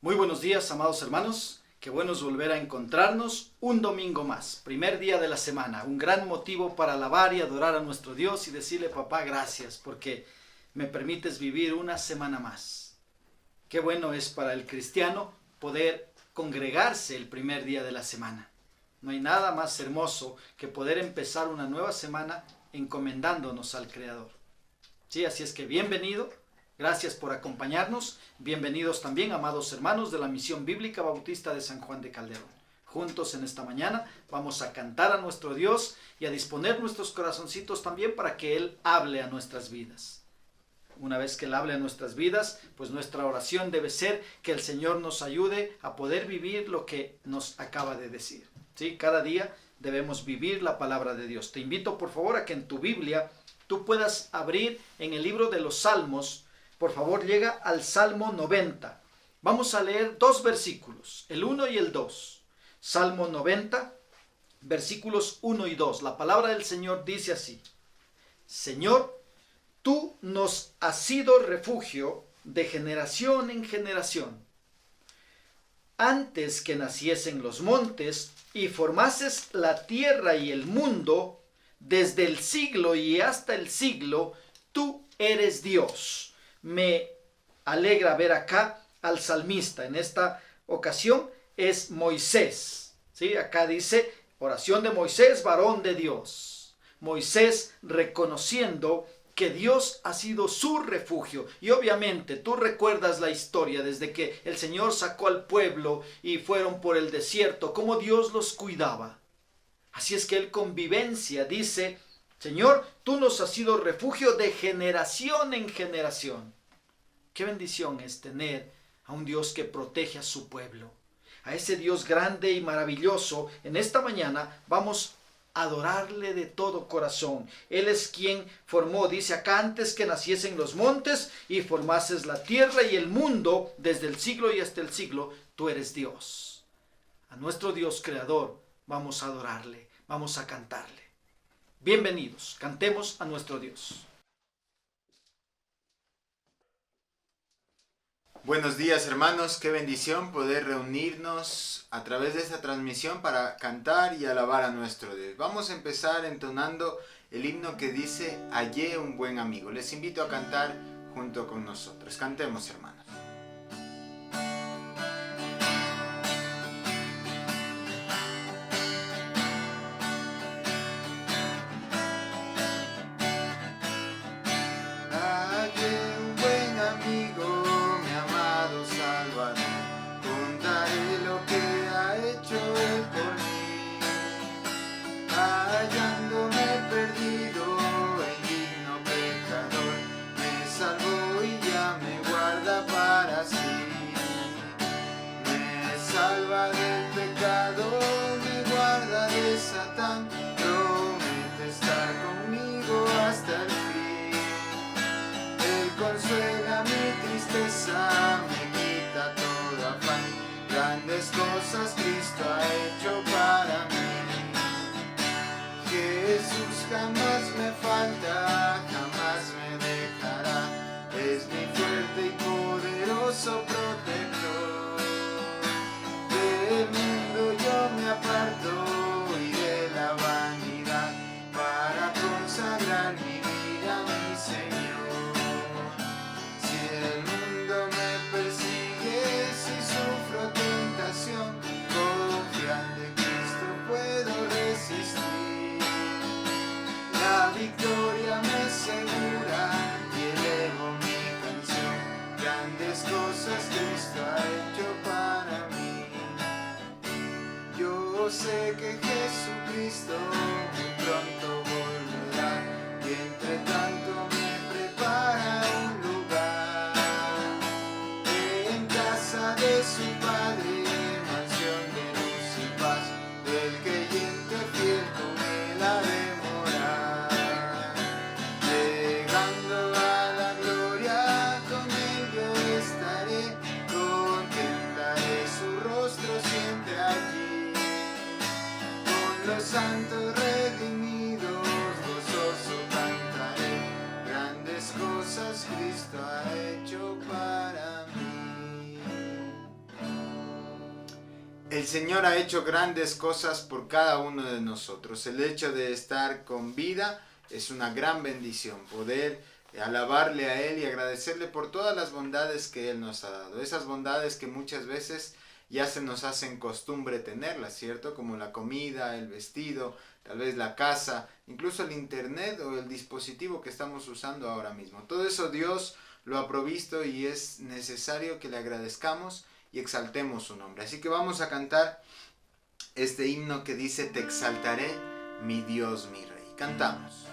Muy buenos días, amados hermanos. Qué bueno es volver a encontrarnos un domingo más, primer día de la semana. Un gran motivo para alabar y adorar a nuestro Dios y decirle, papá, gracias porque me permites vivir una semana más. Qué bueno es para el cristiano poder congregarse el primer día de la semana. No hay nada más hermoso que poder empezar una nueva semana encomendándonos al Creador. Sí, así es que bienvenido. Gracias por acompañarnos. Bienvenidos también, amados hermanos de la Misión Bíblica Bautista de San Juan de Calderón. Juntos en esta mañana vamos a cantar a nuestro Dios y a disponer nuestros corazoncitos también para que Él hable a nuestras vidas. Una vez que Él hable a nuestras vidas, pues nuestra oración debe ser que el Señor nos ayude a poder vivir lo que nos acaba de decir. ¿Sí? Cada día debemos vivir la palabra de Dios. Te invito por favor a que en tu Biblia tú puedas abrir en el libro de los Salmos. Por favor, llega al Salmo 90. Vamos a leer dos versículos, el 1 y el 2. Salmo 90, versículos 1 y 2. La palabra del Señor dice así: Señor, tú nos has sido refugio de generación en generación. Antes que naciesen los montes y formases la tierra y el mundo, desde el siglo y hasta el siglo, tú eres Dios. Me alegra ver acá al salmista. En esta ocasión es Moisés. ¿Sí? Acá dice, oración de Moisés, varón de Dios. Moisés reconociendo que Dios ha sido su refugio. Y obviamente tú recuerdas la historia desde que el Señor sacó al pueblo y fueron por el desierto, cómo Dios los cuidaba. Así es que él con vivencia dice, Señor, tú nos has sido refugio de generación en generación. Qué bendición es tener a un Dios que protege a su pueblo. A ese Dios grande y maravilloso, en esta mañana vamos a adorarle de todo corazón. Él es quien formó, dice acá, antes que naciesen los montes y formases la tierra y el mundo, desde el siglo y hasta el siglo, tú eres Dios. A nuestro Dios creador vamos a adorarle, vamos a cantarle. Bienvenidos, cantemos a nuestro Dios. Buenos días hermanos, qué bendición poder reunirnos a través de esta transmisión para cantar y alabar a nuestro Dios. Vamos a empezar entonando el himno que dice, hallé un buen amigo. Les invito a cantar junto con nosotros. Cantemos hermanos. Me quita todo afán, grandes cosas Cristo ha hecho para mí. Jesús jamás me falta, jamás me dejará, es mi fuerte y poderoso protector. Del mundo yo me aparto y de la vanidad para consagrar mi vida a mi Señor. Confiando en Cristo puedo resistir. La victoria me asegura y elevo mi canción. Grandes cosas Cristo ha hecho para mí. Yo sé que Jesucristo muy pronto volverá y entre tanto me prepara un lugar en casa de su Padre. Del creyente fiel con él ha de morar, llegando a la gloria con él yo estaré, contemplaré su rostro siempre allí, con los santos redimidos gozoso cantaré, grandes cosas Cristo ha hecho para mí. El Señor ha hecho grandes cosas por cada uno de nosotros. El hecho de estar con vida es una gran bendición. Poder alabarle a Él y agradecerle por todas las bondades que Él nos ha dado. Esas bondades que muchas veces ya se nos hacen costumbre tenerlas, ¿cierto? Como la comida, el vestido, tal vez la casa, incluso el internet o el dispositivo que estamos usando ahora mismo. Todo eso Dios lo ha provisto y es necesario que le agradezcamos y exaltemos su nombre. Así que vamos a cantar este himno que dice: te exaltaré, mi Dios, mi Rey. Cantamos.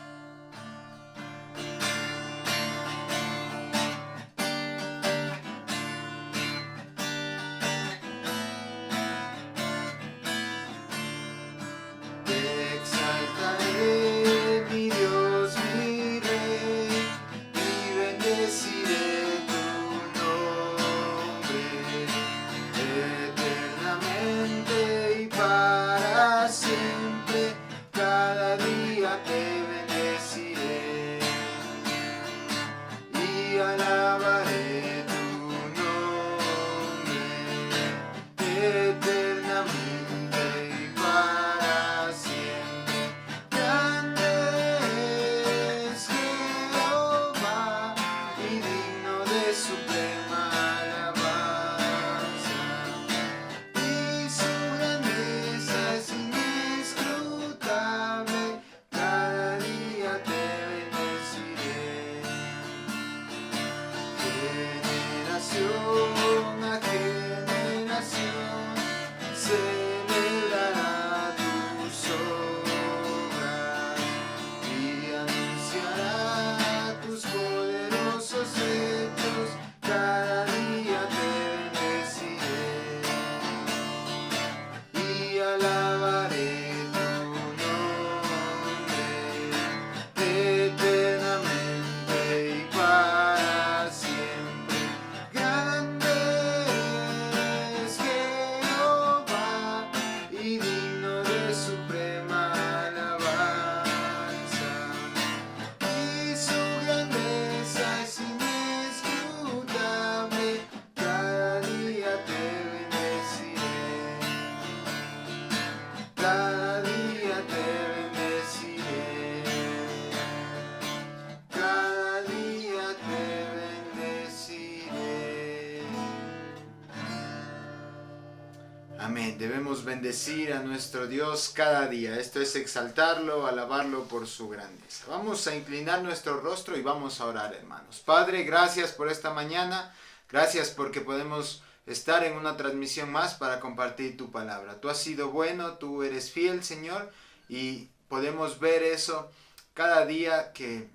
Amén. Debemos bendecir a nuestro Dios cada día. Esto es exaltarlo, alabarlo por su grandeza. Vamos a inclinar nuestro rostro y vamos a orar, hermanos. Padre, gracias por esta mañana. Gracias porque podemos estar en una transmisión más para compartir tu palabra. Tú has sido bueno, tú eres fiel, Señor, y podemos ver eso cada día que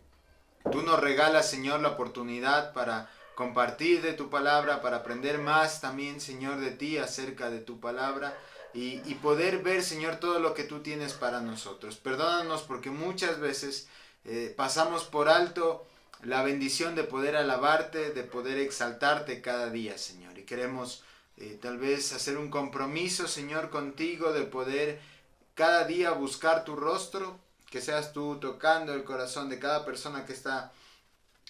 tú nos regalas, Señor, la oportunidad para compartir de tu palabra, para aprender más también, Señor, de ti, acerca de tu palabra y poder ver, Señor, todo lo que tú tienes para nosotros. Perdónanos porque muchas veces pasamos por alto la bendición de poder alabarte, de poder exaltarte cada día, Señor. Y queremos tal vez hacer un compromiso, Señor, contigo de poder cada día buscar tu rostro, que seas tú tocando el corazón de cada persona que está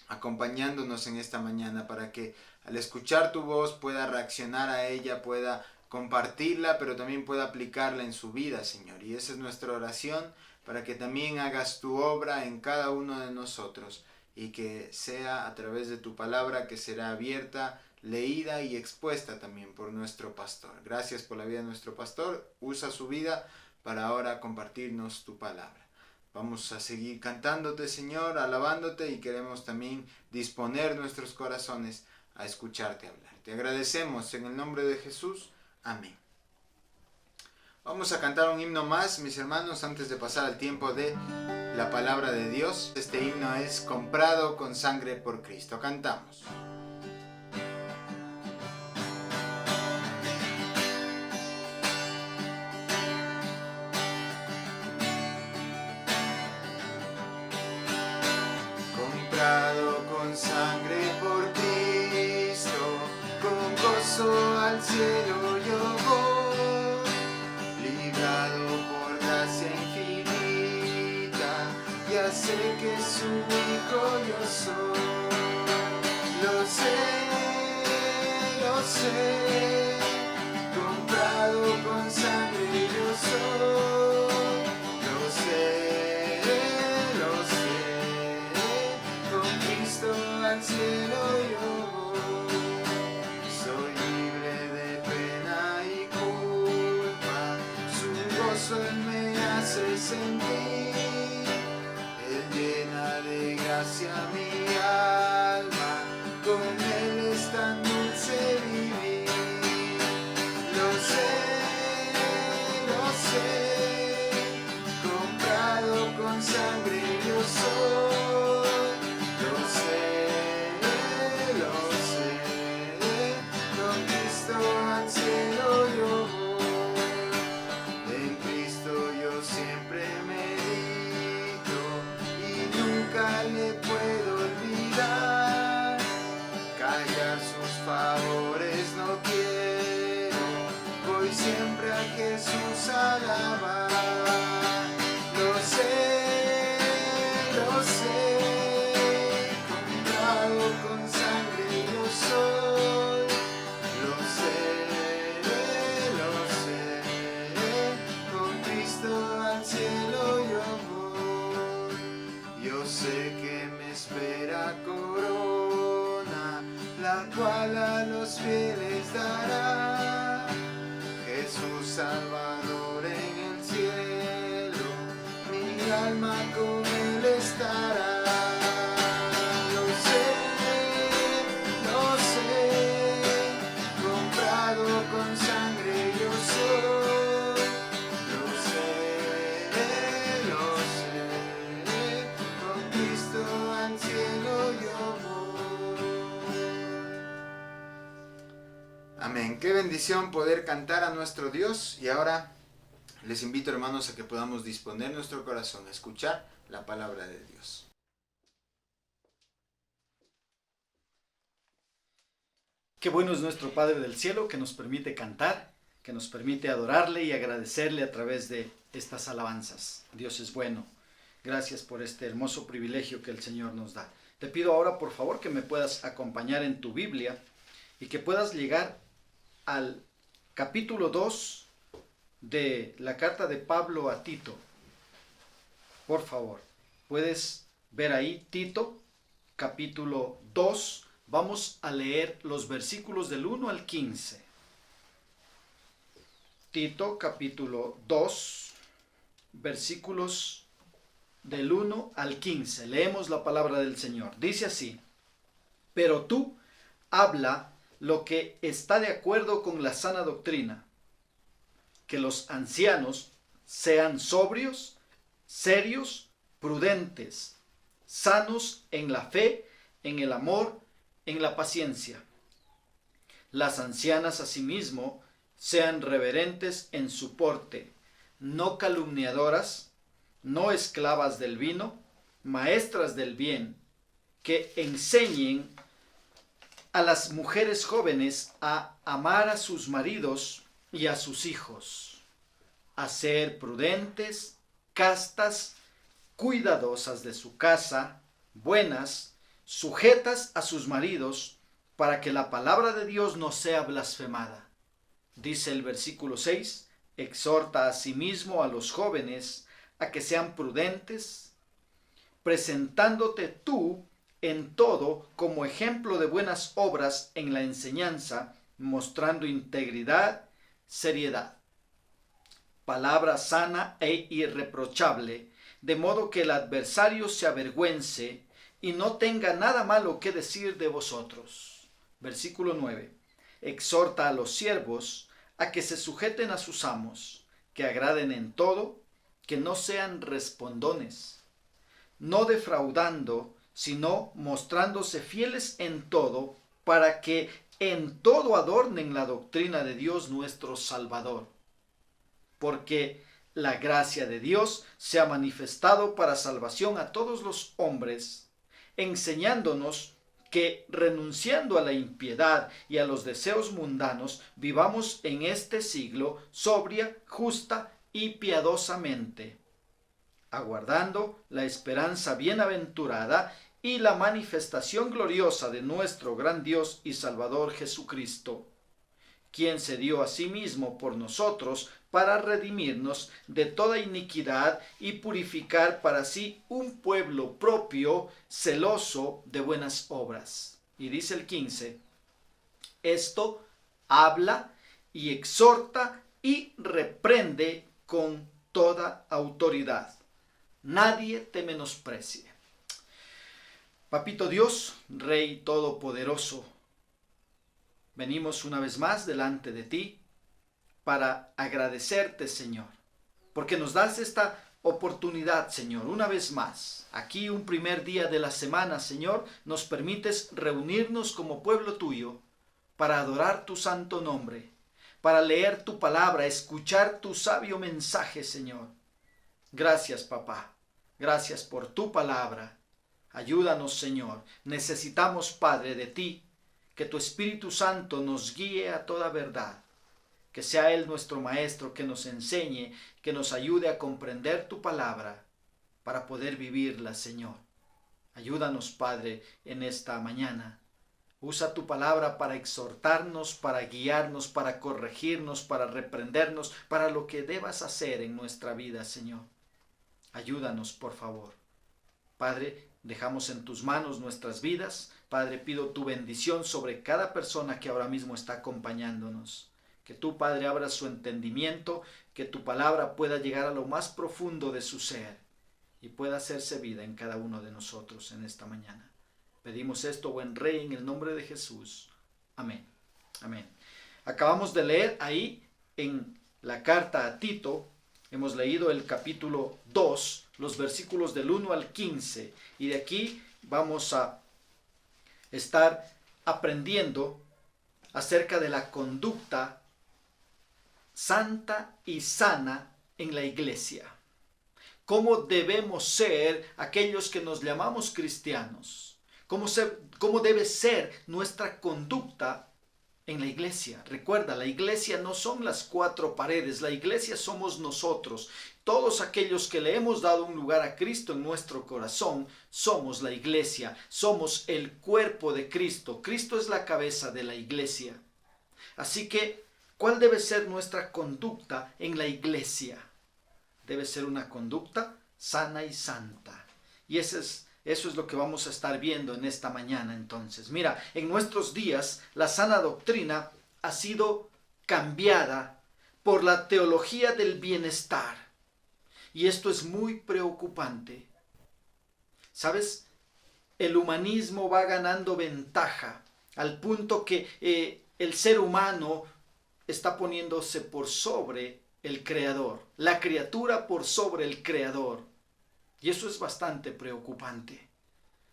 acompañándonos en esta mañana, para que al escuchar tu voz pueda reaccionar a ella, pueda compartirla, pero también pueda aplicarla en su vida, Señor. Y esa es nuestra oración, para que también hagas tu obra en cada uno de nosotros y que sea a través de tu palabra que será abierta, leída y expuesta también por nuestro pastor. Gracias por la vida de nuestro pastor. Usa su vida para ahora compartirnos tu palabra. Vamos a seguir cantándote, Señor, alabándote, y queremos también disponer nuestros corazones a escucharte hablar. Te agradecemos en el nombre de Jesús. Amén. Vamos a cantar un himno más, mis hermanos, antes de pasar al tiempo de la palabra de Dios. Este himno es Comprado con sangre por Cristo. Cantamos. Con sangre por Cristo, con gozo al cielo yo voy, librado por gracia infinita, ya sé que su hijo yo soy. Lo sé, comprado con sangre yo soy. Lo sé, con Cristo al cielo yo voy. Soy libre de pena y culpa, su gozo él me hace sentir. Él llena de gracia mi alma, con él es tan dulce vivir. Lo sé, comprado con sangre yo soy. Lo sé, con Cristo al cielo yo voy. En Cristo yo siempre medito y nunca le puedo olvidar. Callar sus favores no quiero, voy siempre a Jesús a alabar. Lo sé, comprado con sangre yo soy. Lo sé, con Cristo al cielo yo voy. Yo sé que me espera corona, la cual a los fieles dará. Jesús Salvador en el cielo, mi alma con él estará. Lo sé, comprado con sangre yo soy. Lo sé, con Cristo al cielo yo voy. Amén. Qué bendición poder cantar a nuestro Dios. Y ahora les invito, hermanos, a que podamos disponer nuestro corazón a escuchar la palabra de Dios. Qué bueno es nuestro Padre del Cielo, que nos permite cantar, que nos permite adorarle y agradecerle a través de estas alabanzas. Dios es bueno. Gracias por este hermoso privilegio que el Señor nos da. Te pido ahora, por favor, que me puedas acompañar en tu Biblia y que puedas llegar al capítulo 2 de la carta de Pablo a Tito. Por favor, puedes ver ahí Tito, capítulo 2. Vamos a leer los versículos del 1 al 15. Tito, capítulo 2, versículos del 1 al 15. Leemos la palabra del Señor. Dice así: pero tú habla lo que está de acuerdo con la sana doctrina, que los ancianos sean sobrios, serios, prudentes, sanos en la fe, en el amor, en la paciencia. Las ancianas asimismo sean reverentes en su porte, no calumniadoras, no esclavas del vino, maestras del bien, que enseñen a las mujeres jóvenes a amar a sus maridos y a sus hijos, a ser prudentes, castas, cuidadosas de su casa, buenas, sujetas a sus maridos, para que la palabra de Dios no sea blasfemada. Dice el versículo 6, exhorta asimismo a los jóvenes a que sean prudentes, presentándote tú en todo como ejemplo de buenas obras en la enseñanza, mostrando integridad, seriedad, palabra sana e irreprochable, de modo que el adversario se avergüence y no tenga nada malo que decir de vosotros. Versículo 9. Exhorta a los siervos a que se sujeten a sus amos, que agraden en todo, que no sean respondones, no defraudando, sino mostrándose fieles en todo, para que en todo adornen la doctrina de Dios nuestro Salvador. Porque la gracia de Dios se ha manifestado para salvación a todos los hombres, enseñándonos que, renunciando a la impiedad y a los deseos mundanos, vivamos en este siglo sobria, justa y piadosamente, aguardando la esperanza bienaventurada y la manifestación gloriosa de nuestro gran Dios y Salvador Jesucristo, quien se dio a sí mismo por nosotros para redimirnos de toda iniquidad y purificar para sí un pueblo propio, celoso de buenas obras. Y dice el 15, esto habla y exhorta y reprende con toda autoridad. Nadie te menosprecie. Papito Dios, Rey Todopoderoso, venimos una vez más delante de ti para agradecerte, Señor, porque nos das esta oportunidad, Señor, una vez más. Aquí un primer día de la semana, Señor, nos permites reunirnos como pueblo tuyo para adorar tu santo nombre, para leer tu palabra, escuchar tu sabio mensaje, Señor. Gracias, papá. Gracias por tu palabra. Ayúdanos, Señor. Necesitamos, Padre, de ti, que tu Espíritu Santo nos guíe a toda verdad. Que sea Él nuestro Maestro, que nos enseñe, que nos ayude a comprender tu palabra para poder vivirla, Señor. Ayúdanos, Padre, en esta mañana. Usa tu palabra para exhortarnos, para guiarnos, para corregirnos, para reprendernos, para lo que debas hacer en nuestra vida, Señor. Ayúdanos, por favor. Padre, dejamos en tus manos nuestras vidas. Padre, pido tu bendición sobre cada persona que ahora mismo está acompañándonos. Que tú, Padre, abras su entendimiento, que tu palabra pueda llegar a lo más profundo de su ser y pueda hacerse vida en cada uno de nosotros en esta mañana. Pedimos esto, buen Rey, en el nombre de Jesús. Amén. Amén. Acabamos de leer ahí en la carta a Tito, hemos leído el capítulo 2, los versículos del 1 al 15, y de aquí vamos a estar aprendiendo acerca de la conducta santa y sana en la iglesia. ¿Cómo debemos ser aquellos que nos llamamos cristianos? ¿Cómo debe ser nuestra conducta en la iglesia? Recuerda, la iglesia no son las cuatro paredes, la iglesia somos nosotros. Todos aquellos que le hemos dado un lugar a Cristo en nuestro corazón, somos la iglesia, somos el cuerpo de Cristo. Cristo es la cabeza de la iglesia. Así que, ¿cuál debe ser nuestra conducta en la iglesia? Debe ser una conducta sana y santa. Y eso es lo que vamos a estar viendo en esta mañana entonces. Mira, en nuestros días la sana doctrina ha sido cambiada por la teología del bienestar. Y esto es muy preocupante. ¿Sabes? El humanismo va ganando ventaja al punto que el ser humano está poniéndose por sobre el Creador, la criatura por sobre el Creador. Y eso es bastante preocupante.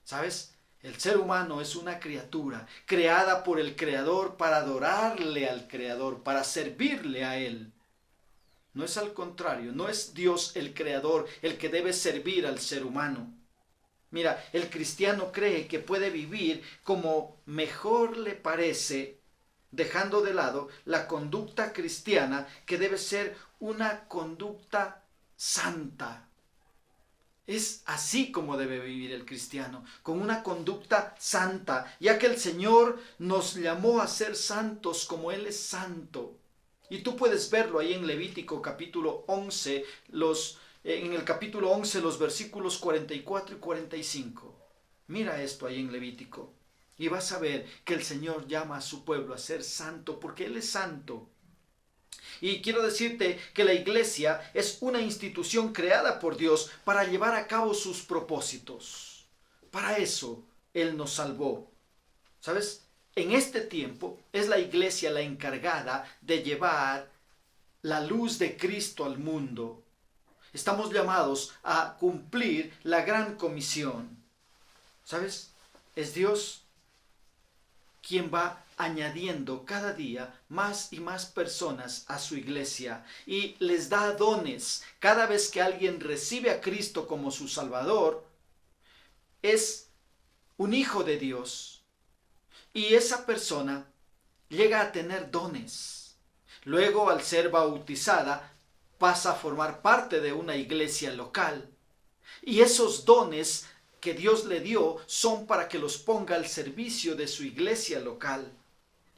¿Sabes? El ser humano es una criatura creada por el Creador para adorarle al Creador, para servirle a Él. No es al contrario, no es Dios el Creador el que debe servir al ser humano. Mira, el cristiano cree que puede vivir como mejor le parece, dejando de lado la conducta cristiana que debe ser una conducta santa. Es así como debe vivir el cristiano, con una conducta santa, ya que el Señor nos llamó a ser santos como Él es santo. Y tú puedes verlo ahí en Levítico capítulo 11, en el capítulo 11 los versículos 44 y 45. Mira esto ahí en Levítico. Y vas a ver que el Señor llama a su pueblo a ser santo porque Él es santo. Y quiero decirte que la iglesia es una institución creada por Dios para llevar a cabo sus propósitos. Para eso Él nos salvó. ¿Sabes? En este tiempo es la iglesia la encargada de llevar la luz de Cristo al mundo. Estamos llamados a cumplir la gran comisión. ¿Sabes? Es Dios quien va añadiendo cada día más y más personas a su iglesia y les da dones. Cada vez que alguien recibe a Cristo como su Salvador, es un hijo de Dios y esa persona llega a tener dones. Luego, al ser bautizada, pasa a formar parte de una iglesia local y esos dones que Dios le dio son para que los ponga al servicio de su iglesia local.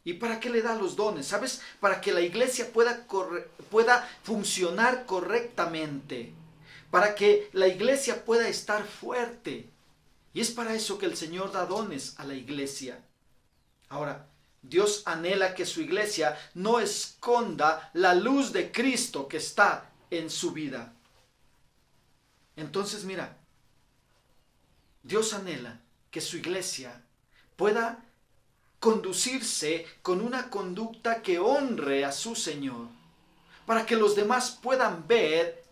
¿Y para qué le da los dones? ¿Sabes? Para que la iglesia pueda funcionar correctamente. Para que la iglesia pueda estar fuerte. Y es para eso que el Señor da dones a la iglesia. Ahora, Dios anhela que su iglesia no esconda la luz de Cristo que está en su vida. Entonces, mira, Dios anhela que su iglesia pueda conducirse con una conducta que honre a su Señor, para que los demás puedan ver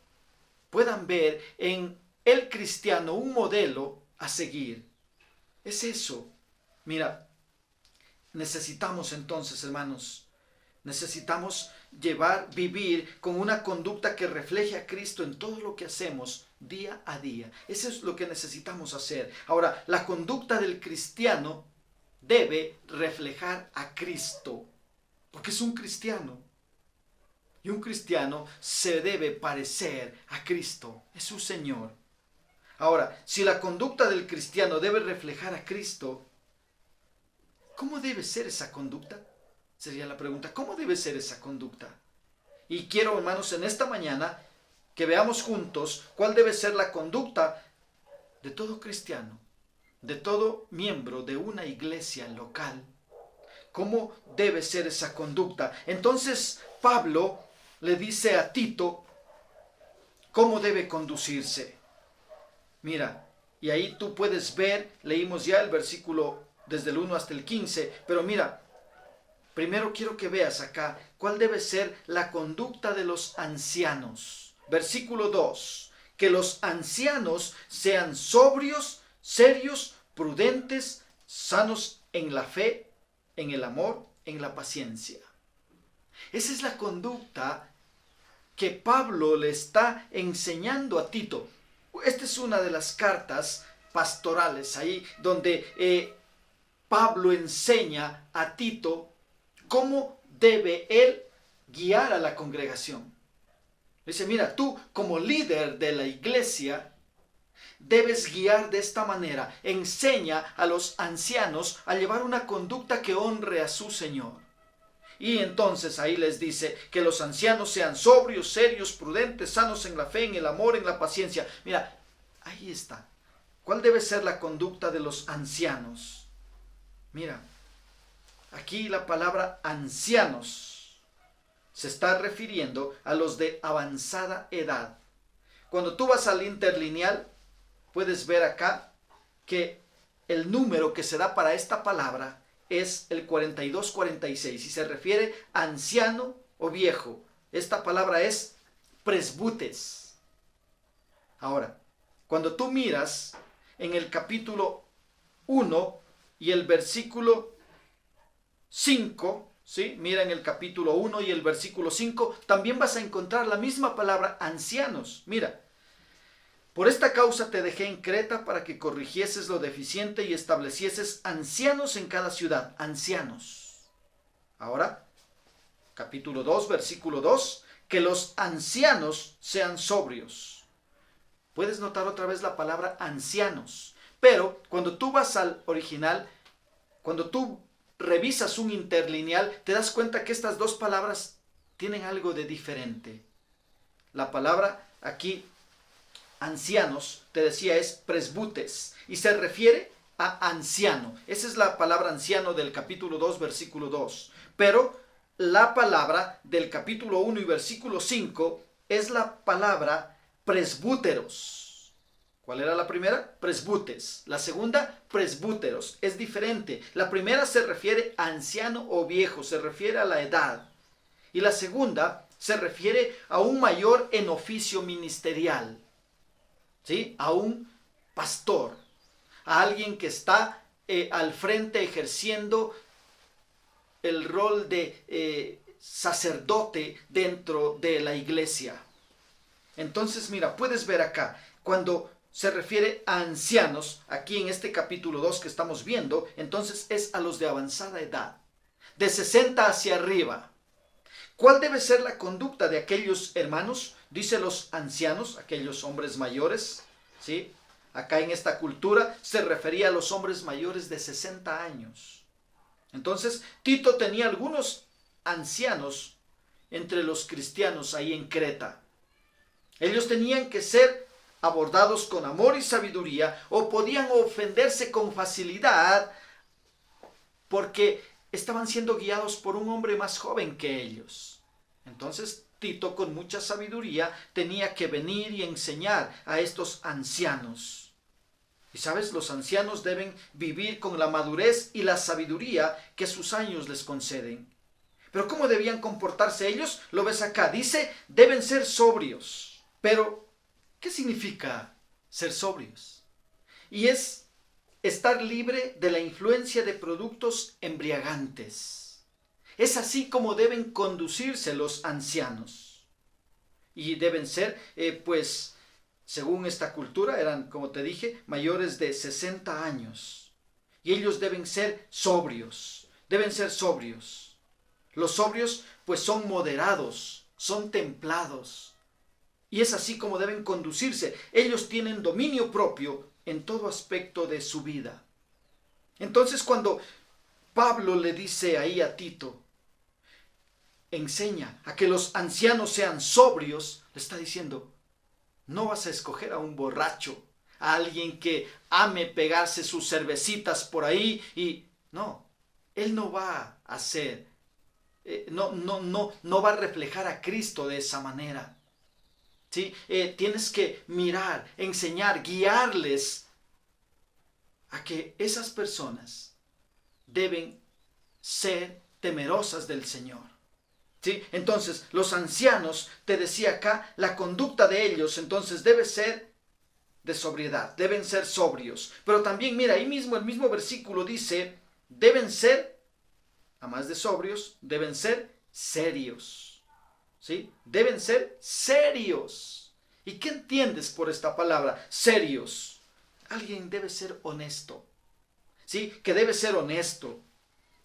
en el cristiano un modelo a seguir. Es eso. Mira, necesitamos entonces, hermanos, necesitamos vivir con una conducta que refleje a Cristo en todo lo que hacemos día a día. Eso es lo que necesitamos hacer. Ahora, la conducta del cristiano debe reflejar a Cristo, porque es un cristiano. Y un cristiano se debe parecer a Cristo, es su Señor. Ahora, si la conducta del cristiano debe reflejar a Cristo, ¿cómo debe ser esa conducta? Sería la pregunta, ¿cómo debe ser esa conducta? Y quiero, hermanos, en esta mañana que veamos juntos cuál debe ser la conducta de todo cristiano, de todo miembro de una iglesia local. ¿Cómo debe ser esa conducta? Entonces, Pablo le dice a Tito cómo debe conducirse. Mira, y ahí tú puedes ver, leímos ya el versículo desde el 1 hasta el 15, pero mira, primero quiero que veas acá cuál debe ser la conducta de los ancianos. Versículo 2, que los ancianos sean sobrios, serios, prudentes, sanos en la fe, en el amor, en la paciencia. Esa es la conducta que Pablo le está enseñando a Tito. Esta es una de las cartas pastorales ahí donde Pablo enseña a Tito cómo debe él guiar a la congregación. Dice, mira, tú como líder de la iglesia debes guiar de esta manera. Enseña a los ancianos a llevar una conducta que honre a su Señor. Y entonces ahí les dice que los ancianos sean sobrios, serios, prudentes, sanos en la fe, en el amor, en la paciencia. Mira, ahí está. ¿Cuál debe ser la conducta de los ancianos? Mira, aquí la palabra ancianos se está refiriendo a los de avanzada edad. Cuando tú vas al interlineal, puedes ver acá que el número que se da para esta palabra es el 4246 y se refiere a anciano o viejo. Esta palabra es presbutes. Ahora, cuando tú miras en el capítulo 1 y el versículo 5, ¿sí? Mira en el capítulo 1 y el versículo 5, también vas a encontrar la misma palabra ancianos. Mira, por esta causa te dejé en Creta para que corrigieses lo deficiente y establecieses ancianos en cada ciudad. Ancianos. Ahora, capítulo 2, versículo 2, que los ancianos sean sobrios. Puedes notar otra vez la palabra ancianos, pero cuando tú vas al original, cuando tú revisas un interlineal, te das cuenta que estas dos palabras tienen algo de diferente. La palabra aquí, ancianos, te decía, es presbutes y se refiere a anciano. Esa es la palabra anciano del capítulo 2, versículo 2. Pero la palabra del capítulo 1 y versículo 5 es la palabra presbúteros. ¿Cuál era la primera? Presbutes. La segunda, presbúteros. Es diferente. La primera se refiere a anciano o viejo, se refiere a la edad. Y la segunda se refiere a un mayor en oficio ministerial. ¿Sí? A un pastor, a alguien que está al frente ejerciendo el rol de sacerdote dentro de la iglesia. Entonces, mira, puedes ver acá, cuando se refiere a ancianos, aquí en este capítulo 2 que estamos viendo, entonces es a los de avanzada edad, de 60 hacia arriba. ¿Cuál debe ser la conducta de aquellos hermanos? Dice los ancianos, aquellos hombres mayores, ¿sí? Acá en esta cultura se refería a los hombres mayores de 60 años. Entonces, Tito tenía algunos ancianos entre los cristianos ahí en Creta. Ellos tenían que ser abordados con amor y sabiduría, o podían ofenderse con facilidad porque estaban siendo guiados por un hombre más joven que ellos. Entonces Tito, con mucha sabiduría, tenía que venir y enseñar a estos ancianos. Y sabes, los ancianos deben vivir con la madurez y la sabiduría que sus años les conceden. Pero ¿cómo debían comportarse ellos? Lo ves acá, dice, deben ser sobrios. Pero, ¿qué significa ser sobrios? Y es estar libre de la influencia de productos embriagantes. Es así como deben conducirse los ancianos. Y deben ser, según esta cultura, eran, como te dije, mayores de 60 años. Y ellos deben ser sobrios. Deben ser sobrios. Los sobrios, pues, son moderados, son templados. Y es así como deben conducirse. Ellos tienen dominio propio en todo aspecto de su vida. Entonces, cuando Pablo le dice ahí a Tito, enseña a que los ancianos sean sobrios, le está diciendo, no vas a escoger a un borracho, a alguien que ame pegarse sus cervecitas por ahí y no, él no va a hacer, no va a reflejar a Cristo de esa manera. ¿Sí? Tienes que mirar, enseñar, guiarles a que esas personas deben ser temerosas del Señor. ¿Sí? Entonces, los ancianos, te decía acá, la conducta de ellos, entonces debe ser de sobriedad, deben ser sobrios. Pero también, mira, ahí mismo, el mismo versículo dice, deben ser, además de sobrios, deben ser serios. ¿Sí? Deben ser serios. ¿Y qué entiendes por esta palabra? Serios. Alguien debe ser honesto. ¿Sí? Que debe ser honesto.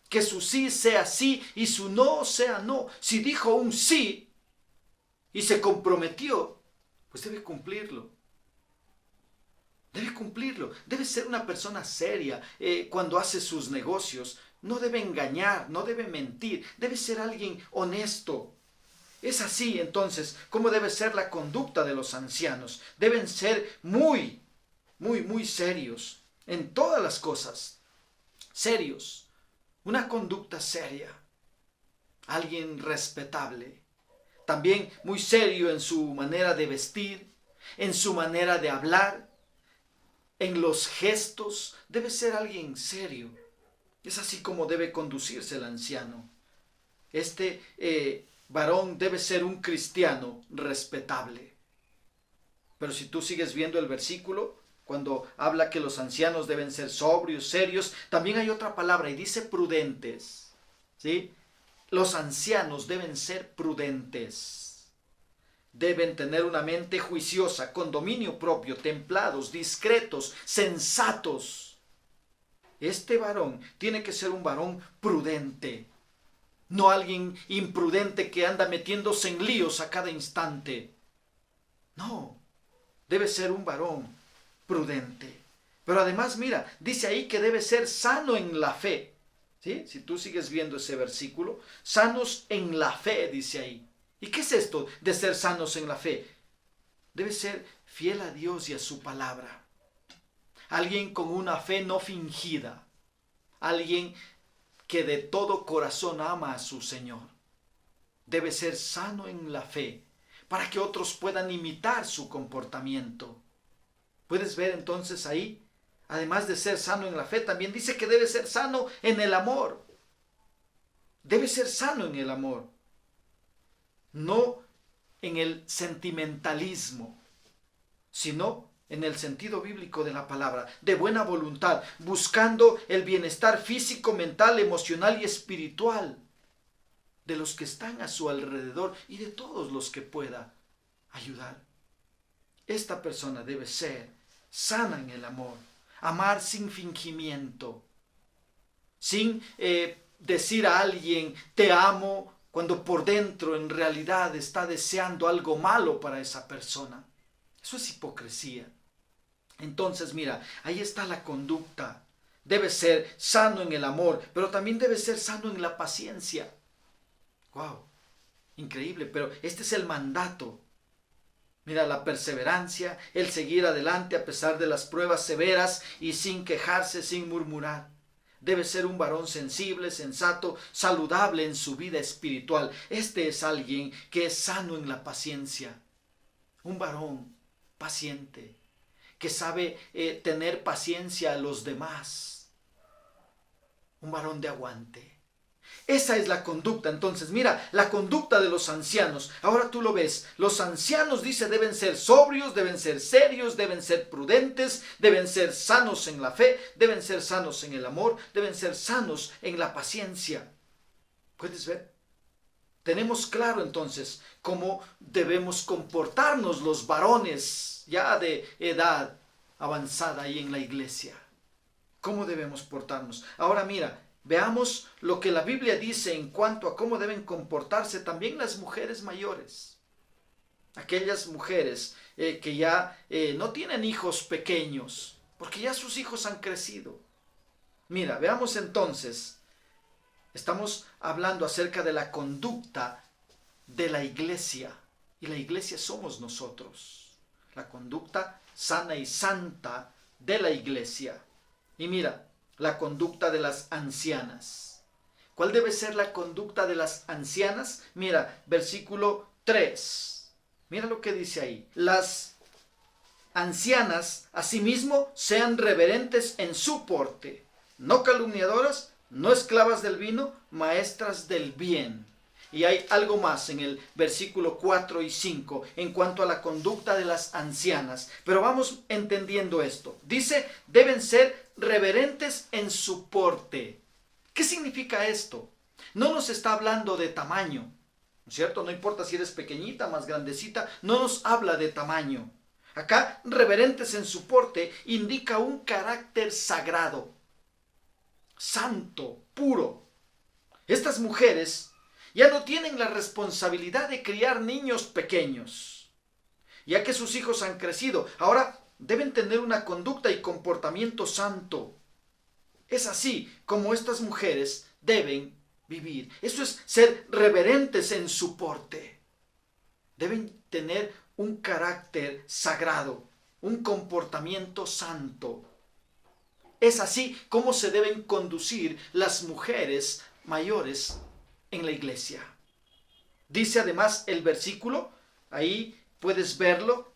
Que su sí sea sí y su no sea no. Si dijo un sí y se comprometió, pues debe cumplirlo. Debe cumplirlo. Debe ser una persona seria cuando hace sus negocios. No debe engañar, no debe mentir. Debe ser alguien honesto. Es así, entonces, como debe ser la conducta de los ancianos. Deben ser muy serios en todas las cosas. Serios. Una conducta seria. Alguien respetable. También muy serio en su manera de vestir, en su manera de hablar, en los gestos. Debe ser alguien serio. Es así como debe conducirse el anciano. Varón debe ser un cristiano respetable. Pero si tú sigues viendo el versículo, cuando habla que los ancianos deben ser sobrios, serios, también hay otra palabra y dice prudentes. ¿Sí? Los ancianos deben ser prudentes. Deben tener una mente juiciosa, con dominio propio, templados, discretos, sensatos. Este varón tiene que ser un varón prudente. No alguien imprudente que anda metiéndose en líos a cada instante. No, debe ser un varón prudente. Pero además, mira, dice ahí que debe ser sano en la fe. ¿Sí? Si tú sigues viendo ese versículo, sanos en la fe, dice ahí. ¿Y qué es esto de ser sanos en la fe? Debe ser fiel a Dios y a su palabra. Alguien con una fe no fingida. Alguien que de todo corazón ama a su Señor. Debe ser sano en la fe, para que otros puedan imitar su comportamiento. ¿Puedes ver entonces ahí? Además de ser sano en la fe, también dice que debe ser sano en el amor. Debe ser sano en el amor. No en el sentimentalismo, sino en el sentido bíblico de la palabra, de buena voluntad, buscando el bienestar físico, mental, emocional y espiritual de los que están a su alrededor y de todos los que pueda ayudar. Esta persona debe ser sana en el amor, amar sin fingimiento, sin decir a alguien te amo cuando por dentro en realidad está deseando algo malo para esa persona. Eso es hipocresía. Entonces, mira, ahí está la conducta debe ser sano en el amor, pero también debe ser sano en la paciencia. ¡Wow! Increíble, pero este es el mandato. Mira, la perseverancia, el seguir adelante a pesar de las pruebas severas y sin quejarse, sin murmurar. Debe ser un varón sensible, sensato, saludable en su vida espiritual. Este es alguien que es sano en la paciencia. Un varón paciente, que sabe tener paciencia a los demás. Un varón de aguante. Esa es la conducta. Entonces, mira, la conducta de los ancianos. Ahora tú lo ves. Los ancianos, dice, deben ser sobrios, deben ser serios, deben ser prudentes, deben ser sanos en la fe, deben ser sanos en el amor, deben ser sanos en la paciencia. ¿Puedes ver? Tenemos claro entonces cómo debemos comportarnos los varones ya de edad avanzada ahí en la iglesia. ¿Cómo debemos portarnos? Ahora mira, veamos lo que la Biblia dice en cuanto a cómo deben comportarse también las mujeres mayores. Aquellas mujeres que ya no tienen hijos pequeños, porque ya sus hijos han crecido. Mira, veamos entonces, estamos hablando acerca de la conducta de la iglesia. Y la iglesia somos nosotros. La conducta sana y santa de la iglesia. Y mira, la conducta de las ancianas. ¿Cuál debe ser la conducta de las ancianas? Mira, versículo 3. Mira lo que dice ahí. Las ancianas, asimismo, sean reverentes en su porte, no calumniadoras, no esclavas del vino, maestras del bien. Y hay algo más en el versículo 4 y 5 en cuanto a la conducta de las ancianas. Pero vamos entendiendo esto. Dice, deben ser reverentes en su porte. ¿Qué significa esto? No nos está hablando de tamaño, ¿no es cierto? No importa si eres pequeñita, más grandecita, no nos habla de tamaño. Acá, reverentes en su porte indica un carácter sagrado, santo, puro. Estas mujeres ya no tienen la responsabilidad de criar niños pequeños, ya que sus hijos han crecido. Ahora deben tener una conducta y comportamiento santo. Es así como estas mujeres deben vivir. Eso es ser reverentes en su porte. Deben tener un carácter sagrado, un comportamiento santo. Es así como se deben conducir las mujeres mayores en la iglesia. Dice además el versículo, ahí puedes verlo,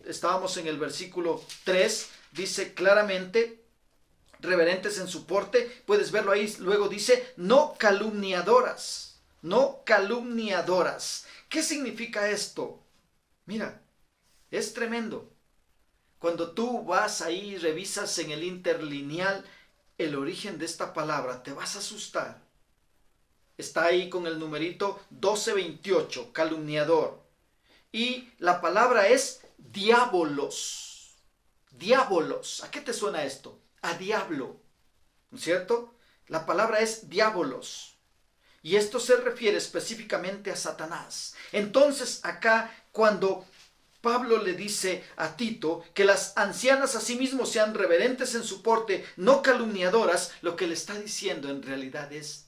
estábamos en el versículo 3, dice claramente, reverentes en su porte, puedes verlo ahí, luego dice, no calumniadoras, no calumniadoras. ¿Qué significa esto? Mira, es tremendo. Cuando tú vas ahí y revisas en el interlineal el origen de esta palabra, te vas a asustar. Está ahí con el numerito 1228, calumniador. Y la palabra es diabolos. Diabolos. ¿A qué te suena esto? A diablo. ¿No es cierto? La palabra es diabolos. Y esto se refiere específicamente a Satanás. Entonces acá cuando Pablo le dice a Tito que las ancianas asimismo sean reverentes en su porte, no calumniadoras, lo que le está diciendo en realidad es: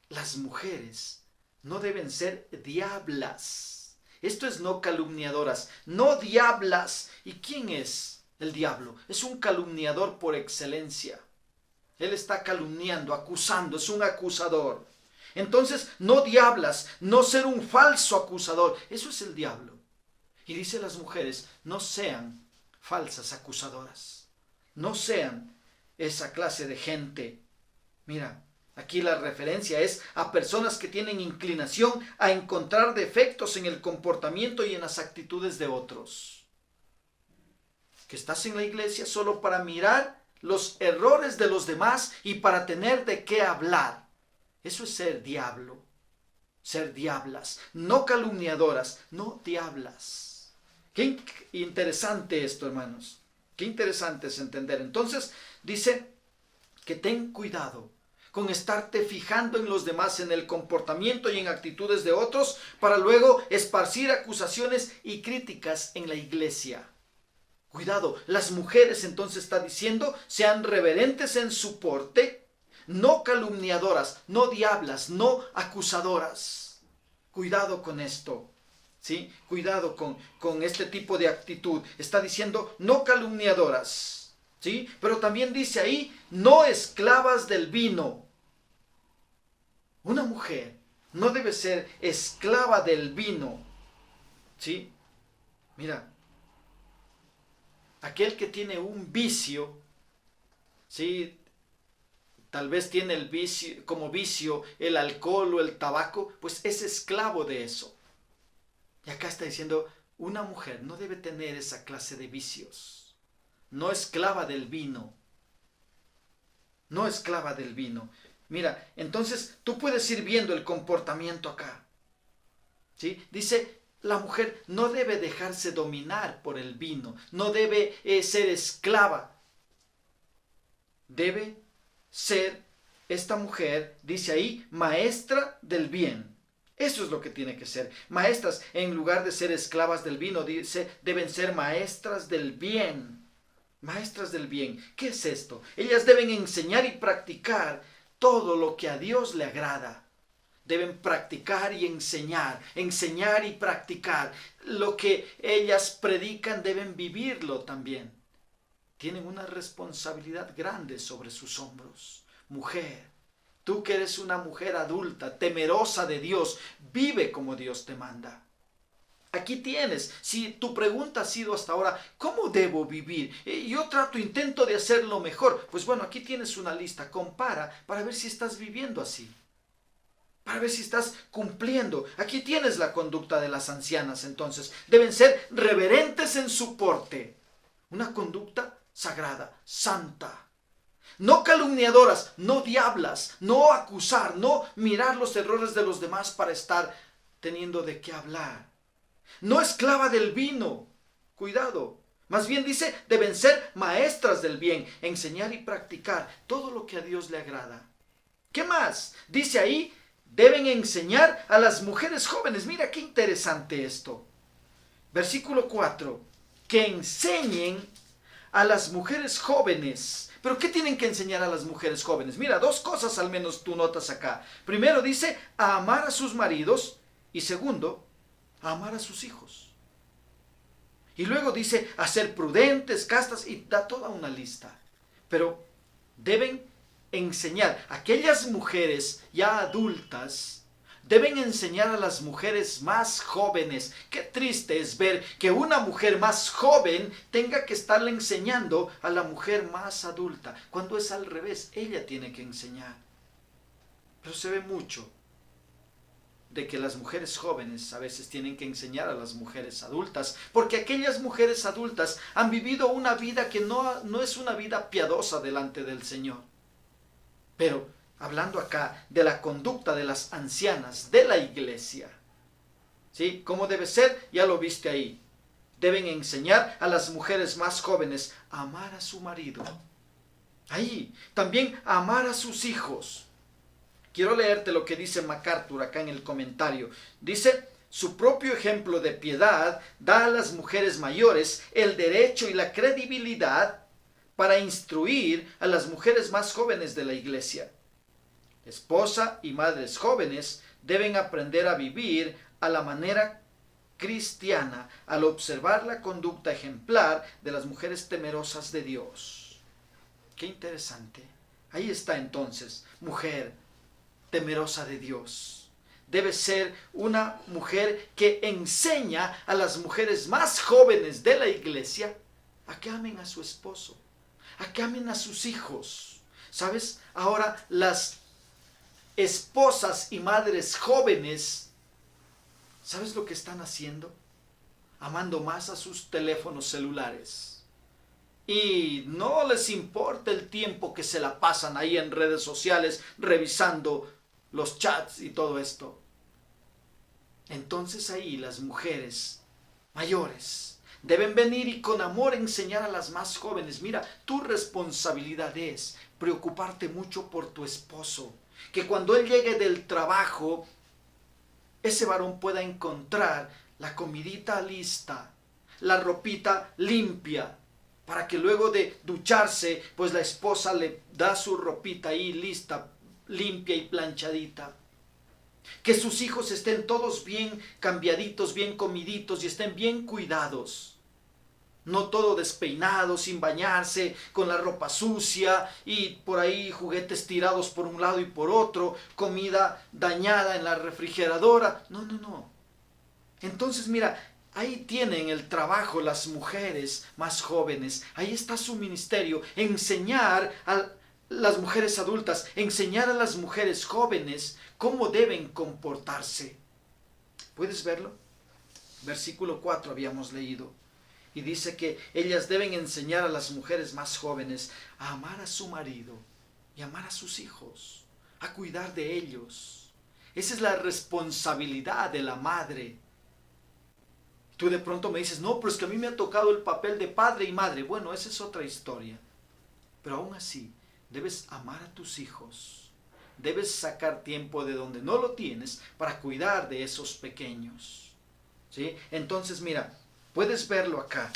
las mujeres no deben ser diablas. Esto es no calumniadoras, no diablas. ¿Y quién es el diablo? Es un calumniador por excelencia. Él está calumniando, acusando, es un acusador. Entonces, no diablas, no ser un falso acusador. Eso es el diablo. Y dice las mujeres, no sean falsas acusadoras. No sean esa clase de gente. Mira, aquí la referencia es a personas que tienen inclinación a encontrar defectos en el comportamiento y en las actitudes de otros. Que estás en la iglesia solo para mirar los errores de los demás y para tener de qué hablar. Eso es ser diablo, ser diablas, no calumniadoras, no diablas. Qué interesante esto, hermanos. Qué interesante es entender. Entonces dice que ten cuidado con estarte fijando en los demás, en el comportamiento y en actitudes de otros, para luego esparcir acusaciones y críticas en la iglesia. Cuidado, las mujeres entonces está diciendo, sean reverentes en su porte, no calumniadoras, no diablas, no acusadoras. Cuidado con esto, ¿sí? Cuidado con este tipo de actitud. Está diciendo, no calumniadoras, ¿sí? Pero también dice ahí, no esclavas del vino. Una mujer no debe ser esclava del vino, ¿sí? Mira, aquel que tiene un vicio, ¿sí? Tal vez tiene el vicio, como vicio el alcohol o el tabaco, pues es esclavo de eso. Y acá está diciendo, una mujer no debe tener esa clase de vicios. No esclava del vino. No esclava del vino. Mira, entonces tú puedes ir viendo el comportamiento acá, ¿sí? Dice, la mujer no debe dejarse dominar por el vino, no debe ser esclava. Debe ser esta mujer, dice ahí, maestra del bien. Eso es lo que tiene que ser. Maestras, en lugar de ser esclavas del vino, dice, deben ser maestras del bien. Maestras del bien. ¿Qué es esto? Ellas deben enseñar y practicar todo lo que a Dios le agrada. Deben practicar y enseñar y practicar. Lo que ellas predican deben vivirlo también. Tienen una responsabilidad grande sobre sus hombros. Mujer, tú que eres una mujer adulta, temerosa de Dios, vive como Dios te manda. Aquí tienes, si tu pregunta ha sido hasta ahora, ¿cómo debo vivir? Yo intento de hacerlo mejor. Pues bueno, aquí tienes una lista, compara para ver si estás viviendo así. Para ver si estás cumpliendo. Aquí tienes la conducta de las ancianas, entonces. Deben ser reverentes en su porte. Una conducta sagrada, santa. No calumniadoras, no diablas, no acusar, no mirar los errores de los demás para estar teniendo de qué hablar. No esclava del vino. Cuidado. Más bien dice, deben ser maestras del bien, enseñar y practicar todo lo que a Dios le agrada. ¿Qué más? Dice ahí, deben enseñar a las mujeres jóvenes. Mira qué interesante esto. Versículo 4. Que enseñen a las mujeres jóvenes. ¿Pero qué tienen que enseñar a las mujeres jóvenes? Mira, dos cosas al menos tú notas acá. Primero dice, a amar a sus maridos. Y segundo, a amar a sus hijos. Y luego dice, a ser prudentes, castas, y da toda una lista. Pero deben enseñar, aquellas mujeres ya adultas, deben enseñar a las mujeres más jóvenes. Qué triste es ver que una mujer más joven tenga que estarle enseñando a la mujer más adulta, cuando es al revés, ella tiene que enseñar. Pero se ve mucho de que las mujeres jóvenes a veces tienen que enseñar a las mujeres adultas, porque aquellas mujeres adultas han vivido una vida que no es una vida piadosa delante del Señor. Pero hablando acá de la conducta de las ancianas de la iglesia, ¿sí? ¿Cómo debe ser? Ya lo viste ahí. Deben enseñar a las mujeres más jóvenes a amar a su marido. Ahí, también a amar a sus hijos. Quiero leerte lo que dice MacArthur acá en el comentario. Dice, su propio ejemplo de piedad da a las mujeres mayores el derecho y la credibilidad para instruir a las mujeres más jóvenes de la iglesia. Esposa y madres jóvenes deben aprender a vivir a la manera cristiana al observar la conducta ejemplar de las mujeres temerosas de Dios. Qué interesante. Ahí está entonces, mujer temerosa de Dios. Debe ser una mujer que enseña a las mujeres más jóvenes de la iglesia a que amen a su esposo, a que amen a sus hijos. ¿Sabes? Ahora las esposas y madres jóvenes, ¿sabes lo que están haciendo? Amando más a sus teléfonos celulares. Y no les importa el tiempo que se la pasan ahí en redes sociales revisando los chats y todo esto. Entonces ahí las mujeres mayores deben venir y con amor enseñar a las más jóvenes. Mira, tu responsabilidad es preocuparte mucho por tu esposo. Que cuando él llegue del trabajo, ese varón pueda encontrar la comidita lista, la ropita limpia, para que luego de ducharse, pues la esposa le da su ropita ahí lista, limpia y planchadita. Que sus hijos estén todos bien cambiaditos, bien comiditos y estén bien cuidados. No todo despeinado, sin bañarse, con la ropa sucia y por ahí juguetes tirados por un lado y por otro, comida dañada en la refrigeradora. No, no, no. Entonces mira, ahí tienen el trabajo las mujeres más jóvenes. Ahí está su ministerio, enseñar a las mujeres adultas, enseñar a las mujeres jóvenes cómo deben comportarse. ¿Puedes verlo? Versículo 4 habíamos leído. Y dice que ellas deben enseñar a las mujeres más jóvenes a amar a su marido y amar a sus hijos, a cuidar de ellos. Esa es la responsabilidad de la madre. Tú de pronto me dices, no, pero es que a mí me ha tocado el papel de padre y madre. Bueno, esa es otra historia. Pero aún así, debes amar a tus hijos. Debes sacar tiempo de donde no lo tienes para cuidar de esos pequeños. ¿Sí? Entonces, mira, puedes verlo acá,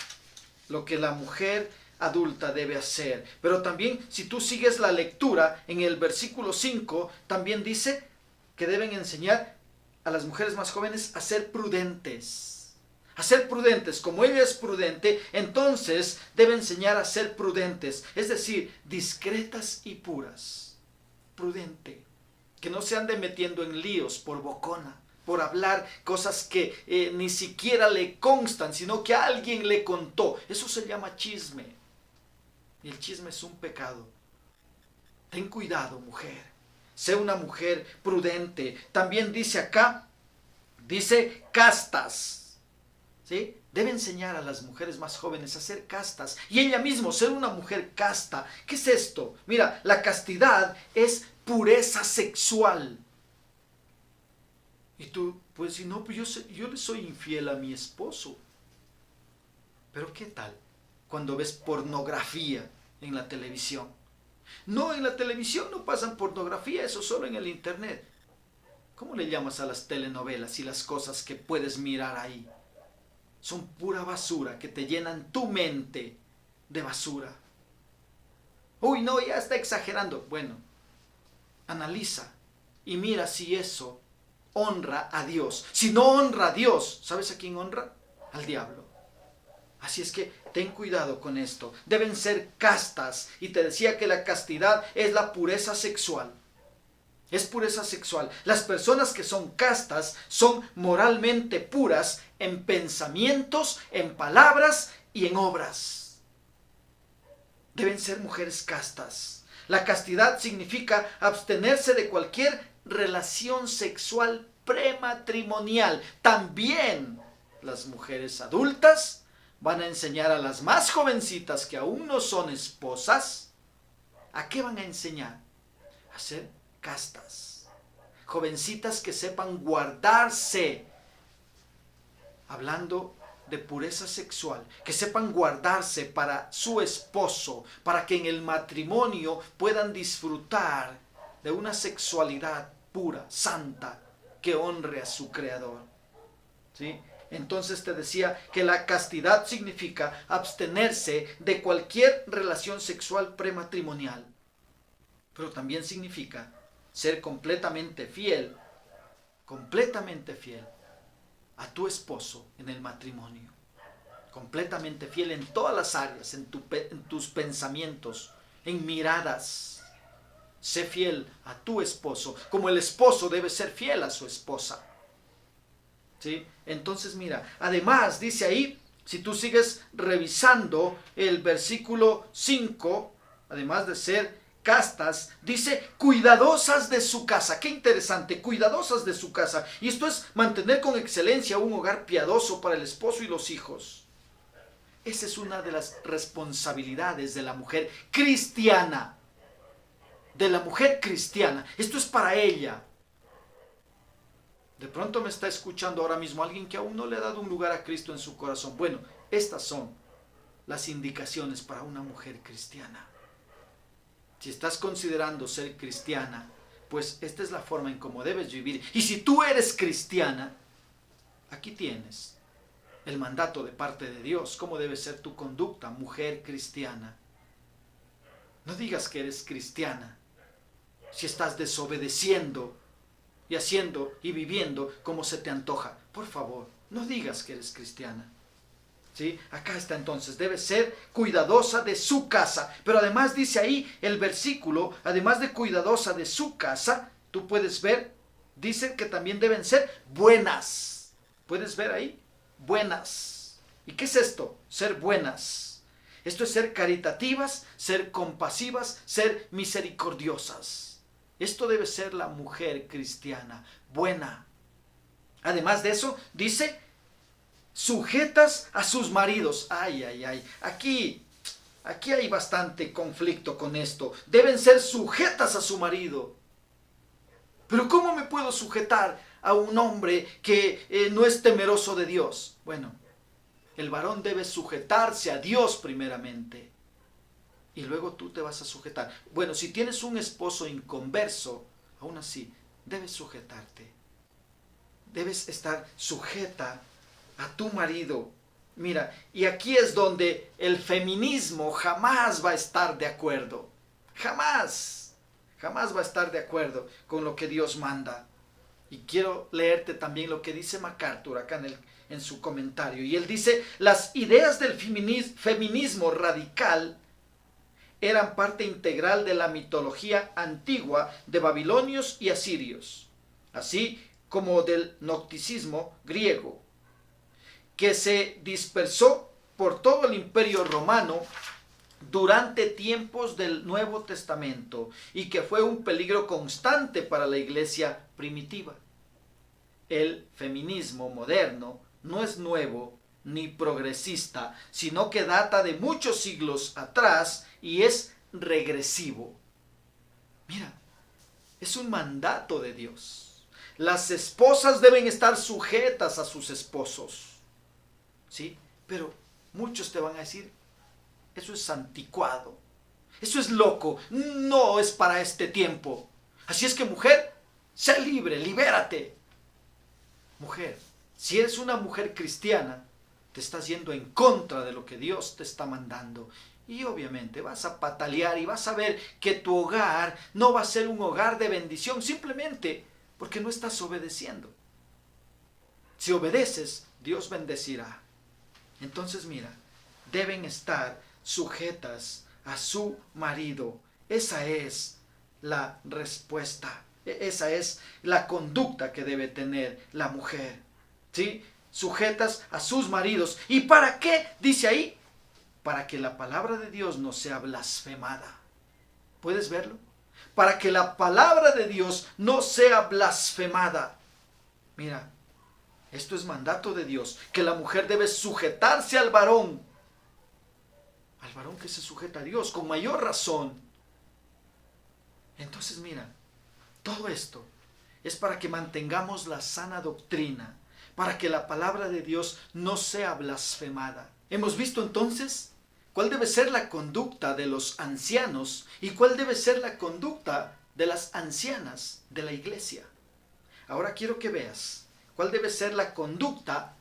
lo que la mujer adulta debe hacer. Pero también, si tú sigues la lectura, en el versículo 5, también dice que deben enseñar a las mujeres más jóvenes a ser prudentes. A ser prudentes. Como ella es prudente, entonces debe enseñar a ser prudentes. Es decir, discretas y puras. Prudente. Que no se ande metiendo en líos por bocona, por hablar cosas que ni siquiera le constan, sino que alguien le contó. Eso se llama chisme. Y el chisme es un pecado. Ten cuidado, mujer. Sé una mujer prudente. También dice acá, dice castas. ¿Sí? Debe enseñar a las mujeres más jóvenes a ser castas. Y ella misma ser una mujer casta. ¿Qué es esto? Mira, la castidad es pureza sexual. Y tú puedes decir, no, pues yo le soy infiel a mi esposo. Pero ¿qué tal cuando ves pornografía en la televisión? No, en la televisión no pasan pornografía, eso solo en el internet. ¿Cómo le llamas a las telenovelas y las cosas que puedes mirar ahí? Son pura basura que te llenan tu mente de basura. Uy, no, ya está exagerando. Bueno, analiza y mira si eso honra a Dios. Si no honra a Dios, ¿sabes a quién honra? Al diablo. Así es que ten cuidado con esto. Deben ser castas. Y te decía que la castidad es la pureza sexual. Es pureza sexual. Las personas que son castas son moralmente puras en pensamientos, en palabras y en obras. Deben ser mujeres castas. La castidad significa abstenerse de cualquier relación sexual prematrimonial. También las mujeres adultas van a enseñar a las más jovencitas que aún no son esposas. ¿A qué van a enseñar? A ser castas. Jovencitas que sepan guardarse. Hablando de pureza sexual, que sepan guardarse para su esposo, para que en el matrimonio puedan disfrutar de una sexualidad pura, santa, que honre a su Creador. ¿Sí? Entonces te decía que la castidad significa abstenerse de cualquier relación sexual prematrimonial, pero también significa ser completamente fiel a tu esposo en el matrimonio. Completamente fiel en todas las áreas, en tus pensamientos, en miradas. Sé fiel a tu esposo, como el esposo debe ser fiel a su esposa. ¿Sí? Entonces mira, además dice ahí, si tú sigues revisando el versículo 5, además de ser castas, dice cuidadosas de su casa. Qué interesante, cuidadosas de su casa. Y esto es mantener con excelencia un hogar piadoso para el esposo y los hijos. Esa es una de las responsabilidades de la mujer cristiana. De la mujer cristiana. Esto es para ella. De pronto me está escuchando ahora mismo alguien que aún no le ha dado un lugar a Cristo en su corazón. Bueno, estas son las indicaciones para una mujer cristiana. Si estás considerando ser cristiana, pues esta es la forma en cómo debes vivir. Y si tú eres cristiana, aquí tienes el mandato de parte de Dios, cómo debe ser tu conducta, mujer cristiana. No digas que eres cristiana si estás desobedeciendo y haciendo y viviendo como se te antoja. Por favor, no digas que eres cristiana. ¿Sí? Acá está entonces, debe ser cuidadosa de su casa. Pero además dice ahí el versículo, además de cuidadosa de su casa, tú puedes ver, dice que también deben ser buenas. ¿Puedes ver ahí? Buenas. ¿Y qué es esto? Ser buenas. Esto es ser caritativas, ser compasivas, ser misericordiosas. Esto debe ser la mujer cristiana, buena. Además de eso, dice, sujetas a sus maridos. Ay, ay, ay. Aquí hay bastante conflicto con esto. Deben ser sujetas a su marido. Pero ¿cómo me puedo sujetar a un hombre que no es temeroso de Dios? Bueno, el varón debe sujetarse a Dios primeramente. Y luego tú te vas a sujetar. Bueno, si tienes un esposo inconverso, aún así, debes sujetarte. Debes estar sujeta a tu marido. Mira, y aquí es donde el feminismo jamás va a estar de acuerdo. Jamás va a estar de acuerdo con lo que Dios manda. Y quiero leerte también lo que dice MacArthur acá en su comentario. Y él dice, las ideas del feminismo radical eran parte integral de la mitología antigua de babilonios y asirios, así como del gnosticismo griego, que se dispersó por todo el Imperio Romano durante tiempos del Nuevo Testamento y que fue un peligro constante para la iglesia primitiva. El feminismo moderno no es nuevo ni progresista, sino que data de muchos siglos atrás y es regresivo. Mira, es un mandato de Dios. Las esposas deben estar sujetas a sus esposos. ¿Sí? Pero muchos te van a decir, eso es anticuado, eso es loco, no es para este tiempo. Así es que mujer, sé libre, libérate. Mujer, si eres una mujer cristiana, te estás yendo en contra de lo que Dios te está mandando. Y obviamente vas a patalear y vas a ver que tu hogar no va a ser un hogar de bendición simplemente porque no estás obedeciendo. Si obedeces, Dios bendecirá. Entonces mira, deben estar sujetas a su marido. Esa es la respuesta. Esa es la conducta que debe tener la mujer. ¿Sí? Sujetas a sus maridos. ¿Y para qué? Dice ahí, para que la palabra de Dios no sea blasfemada. ¿Puedes verlo? Para que la palabra de Dios no sea blasfemada. Mira, esto es mandato de Dios, que la mujer debe sujetarse al varón que se sujeta a Dios, con mayor razón. Entonces mira, todo esto es para que mantengamos la sana doctrina, para que la palabra de Dios no sea blasfemada. Hemos visto entonces cuál debe ser la conducta de los ancianos y cuál debe ser la conducta de las ancianas de la iglesia. Ahora quiero que veas cuál debe ser la conducta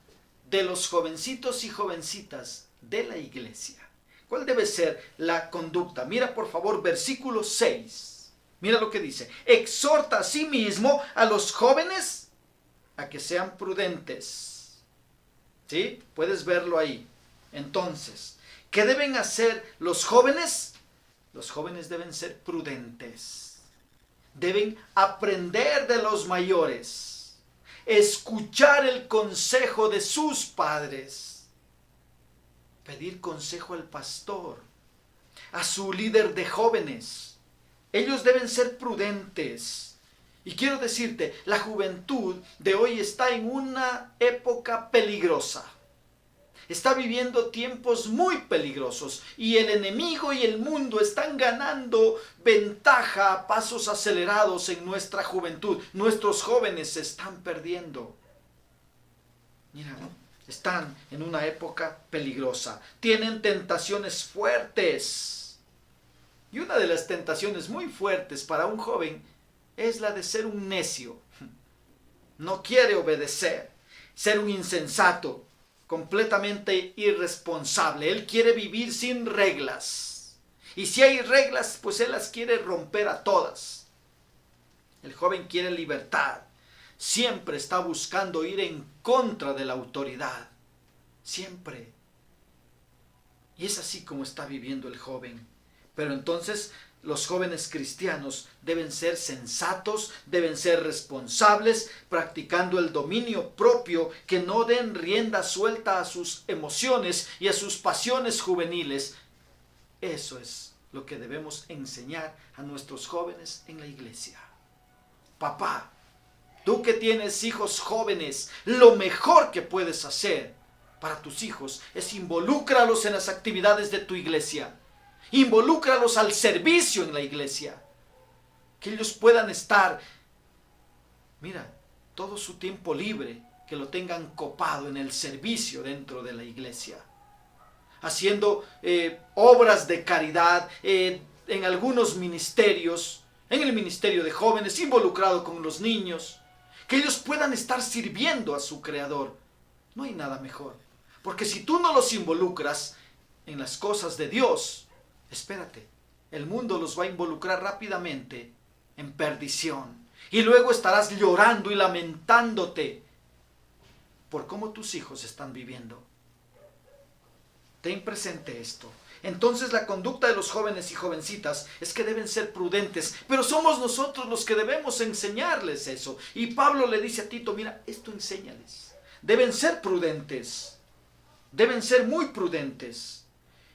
de los jovencitos y jovencitas de la iglesia. ¿Cuál debe ser la conducta? Mira por favor versículo 6. Mira lo que dice. Exhorta a sí mismo a los jóvenes a que sean prudentes. ¿Sí? Puedes verlo ahí. Entonces, ¿qué deben hacer los jóvenes? Los jóvenes deben ser prudentes. Deben aprender de los mayores. Escuchar el consejo de sus padres. Pedir consejo al pastor, a su líder de jóvenes. Ellos deben ser prudentes. Y quiero decirte, la juventud de hoy está en una época peligrosa. Está viviendo tiempos muy peligrosos y el enemigo y el mundo están ganando ventaja a pasos acelerados en nuestra juventud. Nuestros jóvenes se están perdiendo. Mira, están en una época peligrosa. Tienen tentaciones fuertes. Y una de las tentaciones muy fuertes para un joven es la de ser un necio. No quiere obedecer, ser un insensato. completamente irresponsable. Él quiere vivir sin reglas. Y si hay reglas, pues él las quiere romper a todas. El joven quiere libertad. Siempre está buscando ir en contra de la autoridad. Siempre. Y es así como está viviendo el joven. Pero entonces los jóvenes cristianos deben ser sensatos, deben ser responsables, practicando el dominio propio, que no den rienda suelta a sus emociones y a sus pasiones juveniles. Eso es lo que debemos enseñar a nuestros jóvenes en la iglesia. Papá, tú que tienes hijos jóvenes, lo mejor que puedes hacer para tus hijos es involúcralos en las actividades de tu iglesia. Involúcralos al servicio en la iglesia. Que ellos puedan estar, mira, todo su tiempo libre, que lo tengan copado en el servicio dentro de la iglesia. Haciendo obras de caridad en algunos ministerios, en el ministerio de jóvenes, involucrado con los niños. Que ellos puedan estar sirviendo a su Creador. No hay nada mejor. Porque si tú no los involucras en las cosas de Dios, espérate, el mundo los va a involucrar rápidamente en perdición. Y luego estarás llorando y lamentándote por cómo tus hijos están viviendo. Ten presente esto. Entonces la conducta de los jóvenes y jovencitas es que deben ser prudentes, pero somos nosotros los que debemos enseñarles eso. Y Pablo le dice a Tito, mira, esto enséñales. Deben ser prudentes. Deben ser muy prudentes.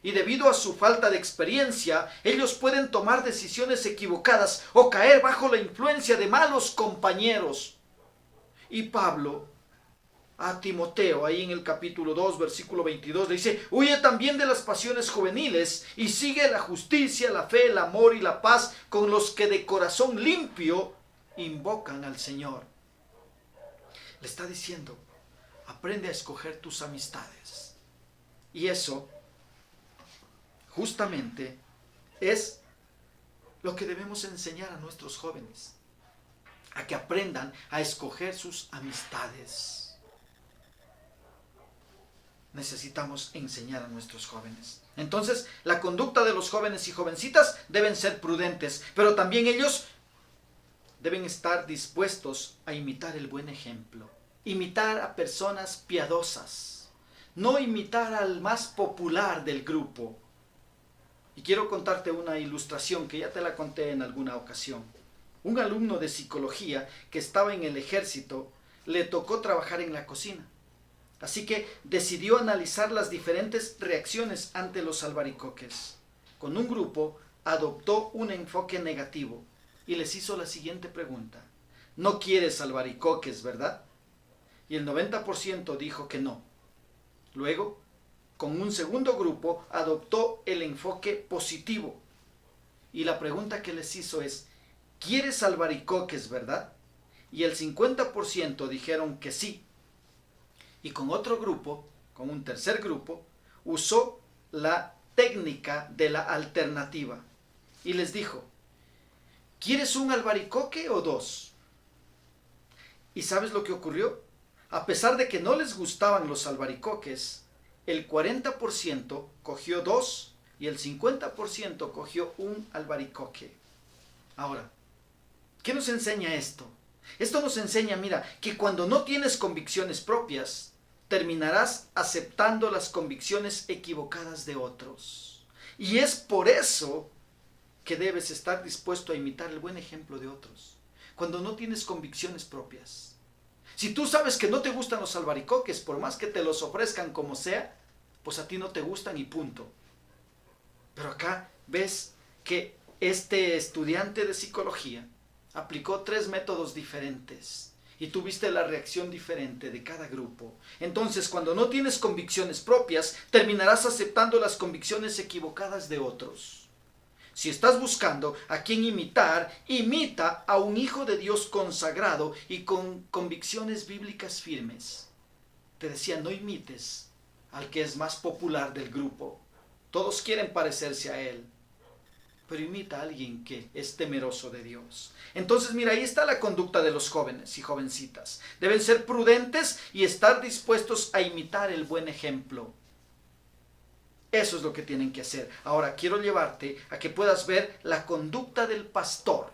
Y debido a su falta de experiencia, ellos pueden tomar decisiones equivocadas o caer bajo la influencia de malos compañeros. Y Pablo a Timoteo, ahí en el capítulo 2, versículo 22, le dice, huye también de las pasiones juveniles y sigue la justicia, la fe, el amor y la paz con los que de corazón limpio invocan al Señor. Le está diciendo, aprende a escoger tus amistades. Y eso, justamente, es lo que debemos enseñar a nuestros jóvenes. A que aprendan a escoger sus amistades. Necesitamos enseñar a nuestros jóvenes. Entonces, la conducta de los jóvenes y jovencitas deben ser prudentes, pero también ellos deben estar dispuestos a imitar el buen ejemplo. Imitar a personas piadosas. No imitar al más popular del grupo. Y quiero contarte una ilustración que ya te la conté en alguna ocasión. Un alumno de psicología que estaba en el ejército le tocó trabajar en la cocina. Así que decidió analizar las diferentes reacciones ante los albaricoques. Con un grupo adoptó un enfoque negativo y les hizo la siguiente pregunta. ¿No quieres albaricoques, verdad? Y el 90% dijo que no. Luego, con un segundo grupo, adoptó el enfoque positivo. Y la pregunta que les hizo es, ¿quieres albaricoques, verdad? Y el 50% dijeron que sí. Y con otro grupo, con un tercer grupo, usó la técnica de la alternativa. Y les dijo, ¿quieres un albaricoque o dos? ¿Y sabes lo que ocurrió? A pesar de que no les gustaban los albaricoques, el 40% cogió dos y el 50% cogió un albaricoque. Ahora, ¿qué nos enseña esto? Esto nos enseña, mira, que cuando no tienes convicciones propias, terminarás aceptando las convicciones equivocadas de otros. Y es por eso que debes estar dispuesto a imitar el buen ejemplo de otros. Cuando no tienes convicciones propias. Si tú sabes que no te gustan los albaricoques, por más que te los ofrezcan como sea, pues a ti no te gustan y punto. Pero acá ves que este estudiante de psicología aplicó 3 métodos diferentes y tuviste la reacción diferente de cada grupo. Entonces, cuando no tienes convicciones propias, terminarás aceptando las convicciones equivocadas de otros. Si estás buscando a quién imitar, imita a un hijo de Dios consagrado y con convicciones bíblicas firmes. Te decía, no imites al que es más popular del grupo. Todos quieren parecerse a él. pero imita a alguien que es temeroso de Dios. Entonces, mira, ahí está la conducta de los jóvenes y jovencitas. Deben ser prudentes y estar dispuestos a imitar el buen ejemplo. Eso es lo que tienen que hacer. Ahora, quiero llevarte a que puedas ver la conducta del pastor.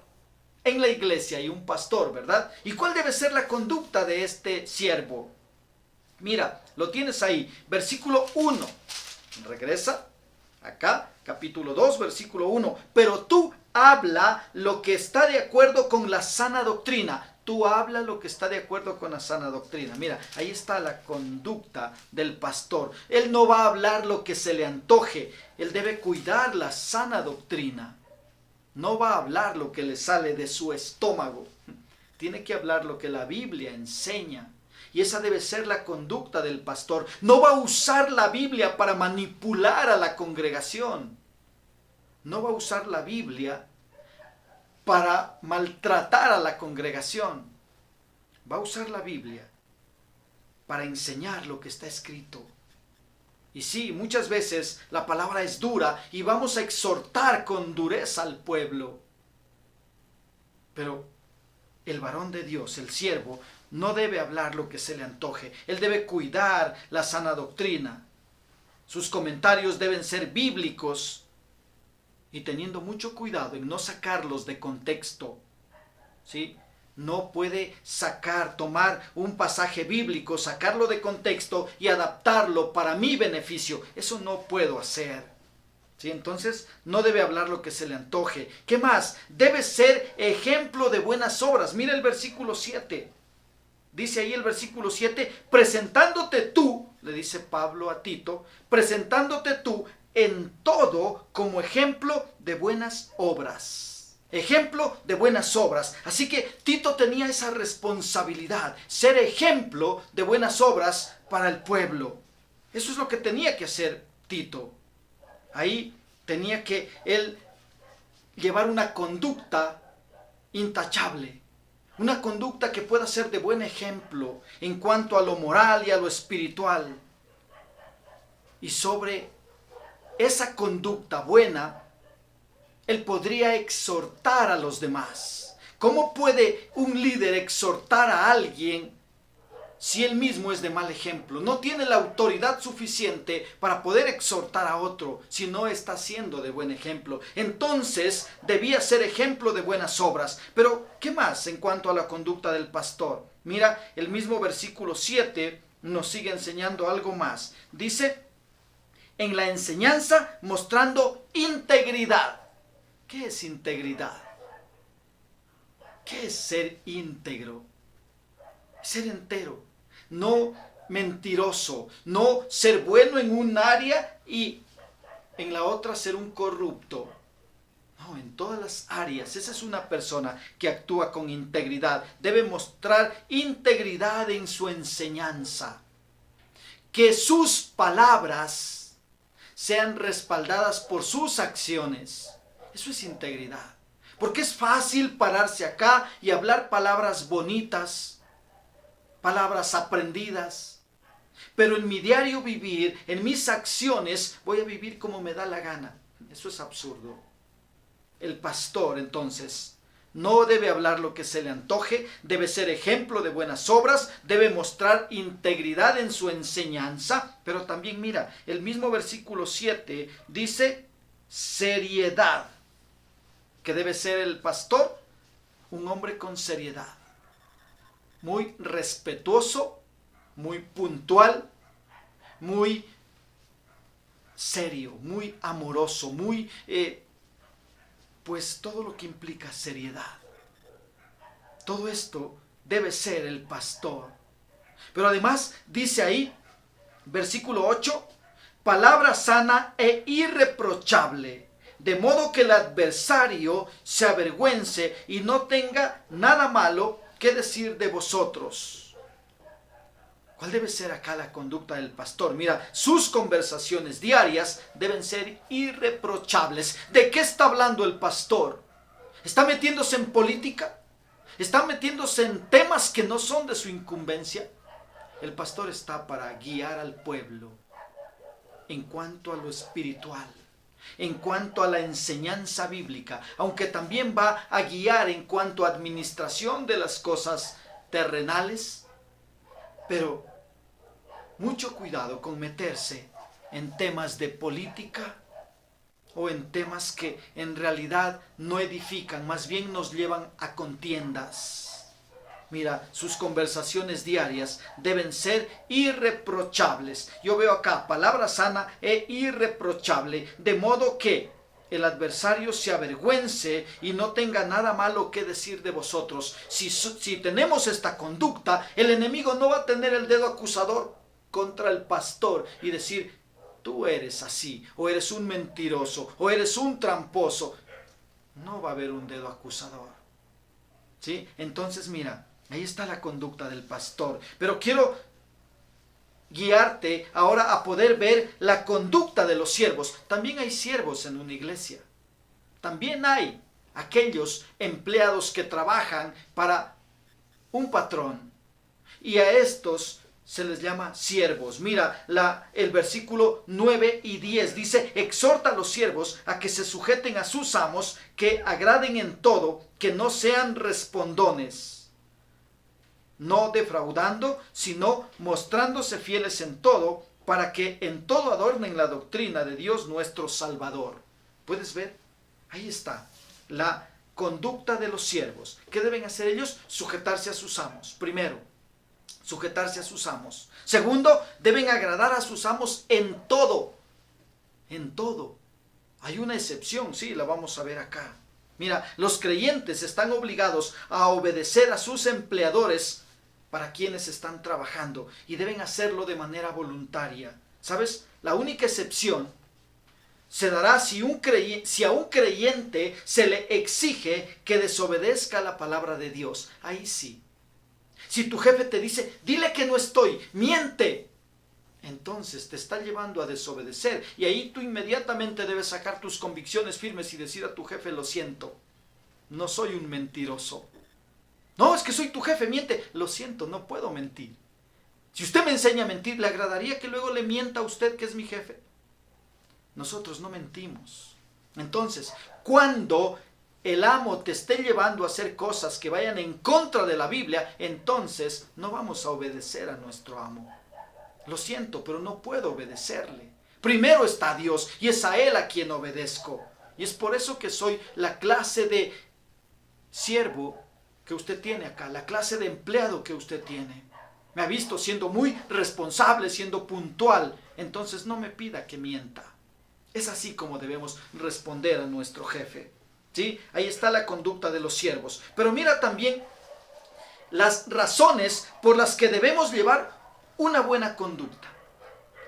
En la iglesia hay un pastor, ¿verdad? ¿Y cuál debe ser la conducta de este siervo? Mira, lo tienes ahí, versículo 1. Regresa acá, capítulo 2, versículo 1. Pero tú habla lo que está de acuerdo con la sana doctrina. Tú habla lo que está de acuerdo con la sana doctrina. Mira, ahí está la conducta del pastor. Él no va a hablar lo que se le antoje. Él debe cuidar la sana doctrina. No va a hablar lo que le sale de su estómago. Tiene que hablar lo que la Biblia enseña. Y esa debe ser la conducta del pastor. No va a usar la Biblia para manipular a la congregación. No va a usar la Biblia para maltratar a la congregación. Va a usar la Biblia para enseñar lo que está escrito. Y sí, muchas veces la palabra es dura y vamos a exhortar con dureza al pueblo. Pero el varón de Dios, el siervo, no debe hablar lo que se le antoje. Él debe cuidar la sana doctrina. Sus comentarios deben ser bíblicos y teniendo mucho cuidado en no sacarlos de contexto. ¿Sí? No puede tomar un pasaje bíblico, sacarlo de contexto y adaptarlo para mi beneficio. Eso no puedo hacer. ¿Sí? Entonces, no debe hablar lo que se le antoje. ¿Qué más? Debe ser ejemplo de buenas obras. Mira el versículo 7. Dice ahí el versículo 7, presentándote tú, le dice Pablo a Tito, presentándote tú en todo como ejemplo de buenas obras. Ejemplo de buenas obras. Así que Tito tenía esa responsabilidad, ser ejemplo de buenas obras para el pueblo. Eso es lo que tenía que hacer Tito. Ahí tenía que él llevar una conducta intachable. Una conducta que pueda ser de buen ejemplo en cuanto a lo moral y a lo espiritual. Y sobre esa conducta buena, él podría exhortar a los demás. ¿Cómo puede un líder exhortar a alguien si él mismo es de mal ejemplo? No tiene la autoridad suficiente para poder exhortar a otro si no está siendo de buen ejemplo. Entonces debía ser ejemplo de buenas obras. Pero ¿qué más en cuanto a la conducta del pastor? Mira, el mismo versículo 7 nos sigue enseñando algo más. Dice, en la enseñanza mostrando integridad. ¿Qué es integridad? ¿Qué es ser íntegro? Ser entero, no mentiroso, no ser bueno en un área y en la otra ser un corrupto. No, en todas las áreas. Esa es una persona que actúa con integridad. Debe mostrar integridad en su enseñanza. Que sus palabras sean respaldadas por sus acciones. Eso es integridad. Porque es fácil pararse acá y hablar palabras bonitas, palabras aprendidas, pero en mi diario vivir, en mis acciones, voy a vivir como me da la gana. Eso es absurdo. El pastor, entonces, no debe hablar lo que se le antoje, debe ser ejemplo de buenas obras, debe mostrar integridad en su enseñanza, pero también mira, el mismo versículo 7 dice seriedad, que debe ser el pastor un hombre con seriedad, muy respetuoso, muy puntual, muy serio, muy amoroso, muy, pues todo lo que implica seriedad. Todo esto debe ser el pastor. Pero además dice ahí, versículo 8, palabra sana e irreprochable, de modo que el adversario se avergüence y no tenga nada malo que decir de vosotros. ¿Cuál debe ser acá la conducta del pastor? Mira, sus conversaciones diarias deben ser irreprochables. ¿De qué está hablando el pastor? ¿Está metiéndose en política? ¿Está metiéndose en temas que no son de su incumbencia? El pastor está para guiar al pueblo en cuanto a lo espiritual. en cuanto a la enseñanza bíblica, aunque también va a guiar en cuanto a administración de las cosas terrenales. Pero mucho cuidado con meterse en temas de política o en temas que en realidad no edifican, más bien nos llevan a contiendas. Mira, sus conversaciones diarias deben ser irreprochables. Yo veo acá palabra sana e irreprochable, de modo que el adversario se avergüence y no tenga nada malo que decir de vosotros. Si tenemos esta conducta, el enemigo no va a tener el dedo acusador contra el pastor y decir, tú eres así, o eres un mentiroso, o eres un tramposo. No va a haber un dedo acusador. ¿Sí? Entonces mira, ahí está la conducta del pastor. Pero quiero guiarte ahora a poder ver la conducta de los siervos. También hay siervos en una iglesia. También hay aquellos empleados que trabajan para un patrón. Y a estos se les llama siervos. Mira, el versículo 9 y 10 dice, exhorta a los siervos a que se sujeten a sus amos, que agraden en todo, que no sean respondones, no defraudando, sino mostrándose fieles en todo, para que en todo adornen la doctrina de Dios nuestro Salvador. ¿Puedes ver? Ahí está la conducta de los siervos. ¿Qué deben hacer ellos? Sujetarse a sus amos. Primero, sujetarse a sus amos. Segundo, deben agradar a sus amos en todo. En todo. Hay una excepción, sí, la vamos a ver acá. Mira, los creyentes están obligados a obedecer a sus empleadores para quienes están trabajando y deben hacerlo de manera voluntaria. ¿Sabes? La única excepción se dará si a un creyente se le exige que desobedezca la palabra de Dios. Ahí sí. Si tu jefe te dice, dile que no estoy, miente, entonces te está llevando a desobedecer. Y ahí tú inmediatamente debes sacar tus convicciones firmes y decir a tu jefe, lo siento, no soy un mentiroso. No, es que soy tu jefe, miente. Lo siento, no puedo mentir. Si usted me enseña a mentir, ¿le agradaría que luego le mienta a usted que es mi jefe? Nosotros no mentimos. Entonces, cuando el amo te esté llevando a hacer cosas que vayan en contra de la Biblia, entonces no vamos a obedecer a nuestro amo. Lo siento, pero no puedo obedecerle. Primero está Dios y es a Él a quien obedezco. Y es por eso que soy la clase de siervo que usted tiene acá, la clase de empleado que usted tiene. Me ha visto siendo muy responsable, siendo puntual. Entonces no me pida que mienta. Es así como debemos responder a nuestro jefe. ¿Sí? Ahí está la conducta de los siervos. Pero mira también las razones por las que debemos llevar una buena conducta.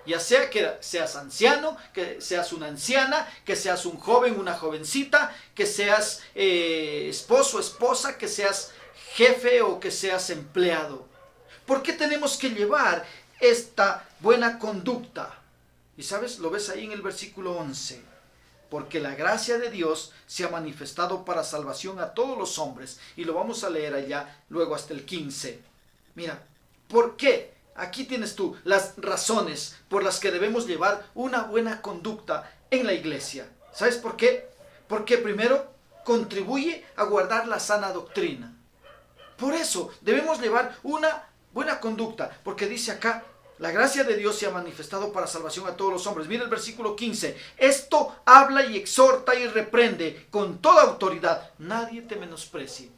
Ya sea que seas anciano, que seas una anciana, que seas un joven, una jovencita, que seas esposo, esposa, que seas jefe o que seas empleado. ¿Por qué tenemos que llevar esta buena conducta? Y sabes, lo ves ahí en el versículo 11. Porque la gracia de Dios se ha manifestado para salvación a todos los hombres. Y lo vamos a leer allá luego hasta el 15. Mira, ¿por qué? Aquí tienes tú las razones por las que debemos llevar una buena conducta en la iglesia. ¿Sabes por qué? Porque primero contribuye a guardar la sana doctrina. Por eso debemos llevar una buena conducta. Porque dice acá, la gracia de Dios se ha manifestado para salvación a todos los hombres. Mira el versículo 15. Esto habla y exhorta y reprende con toda autoridad. Nadie te menosprecie.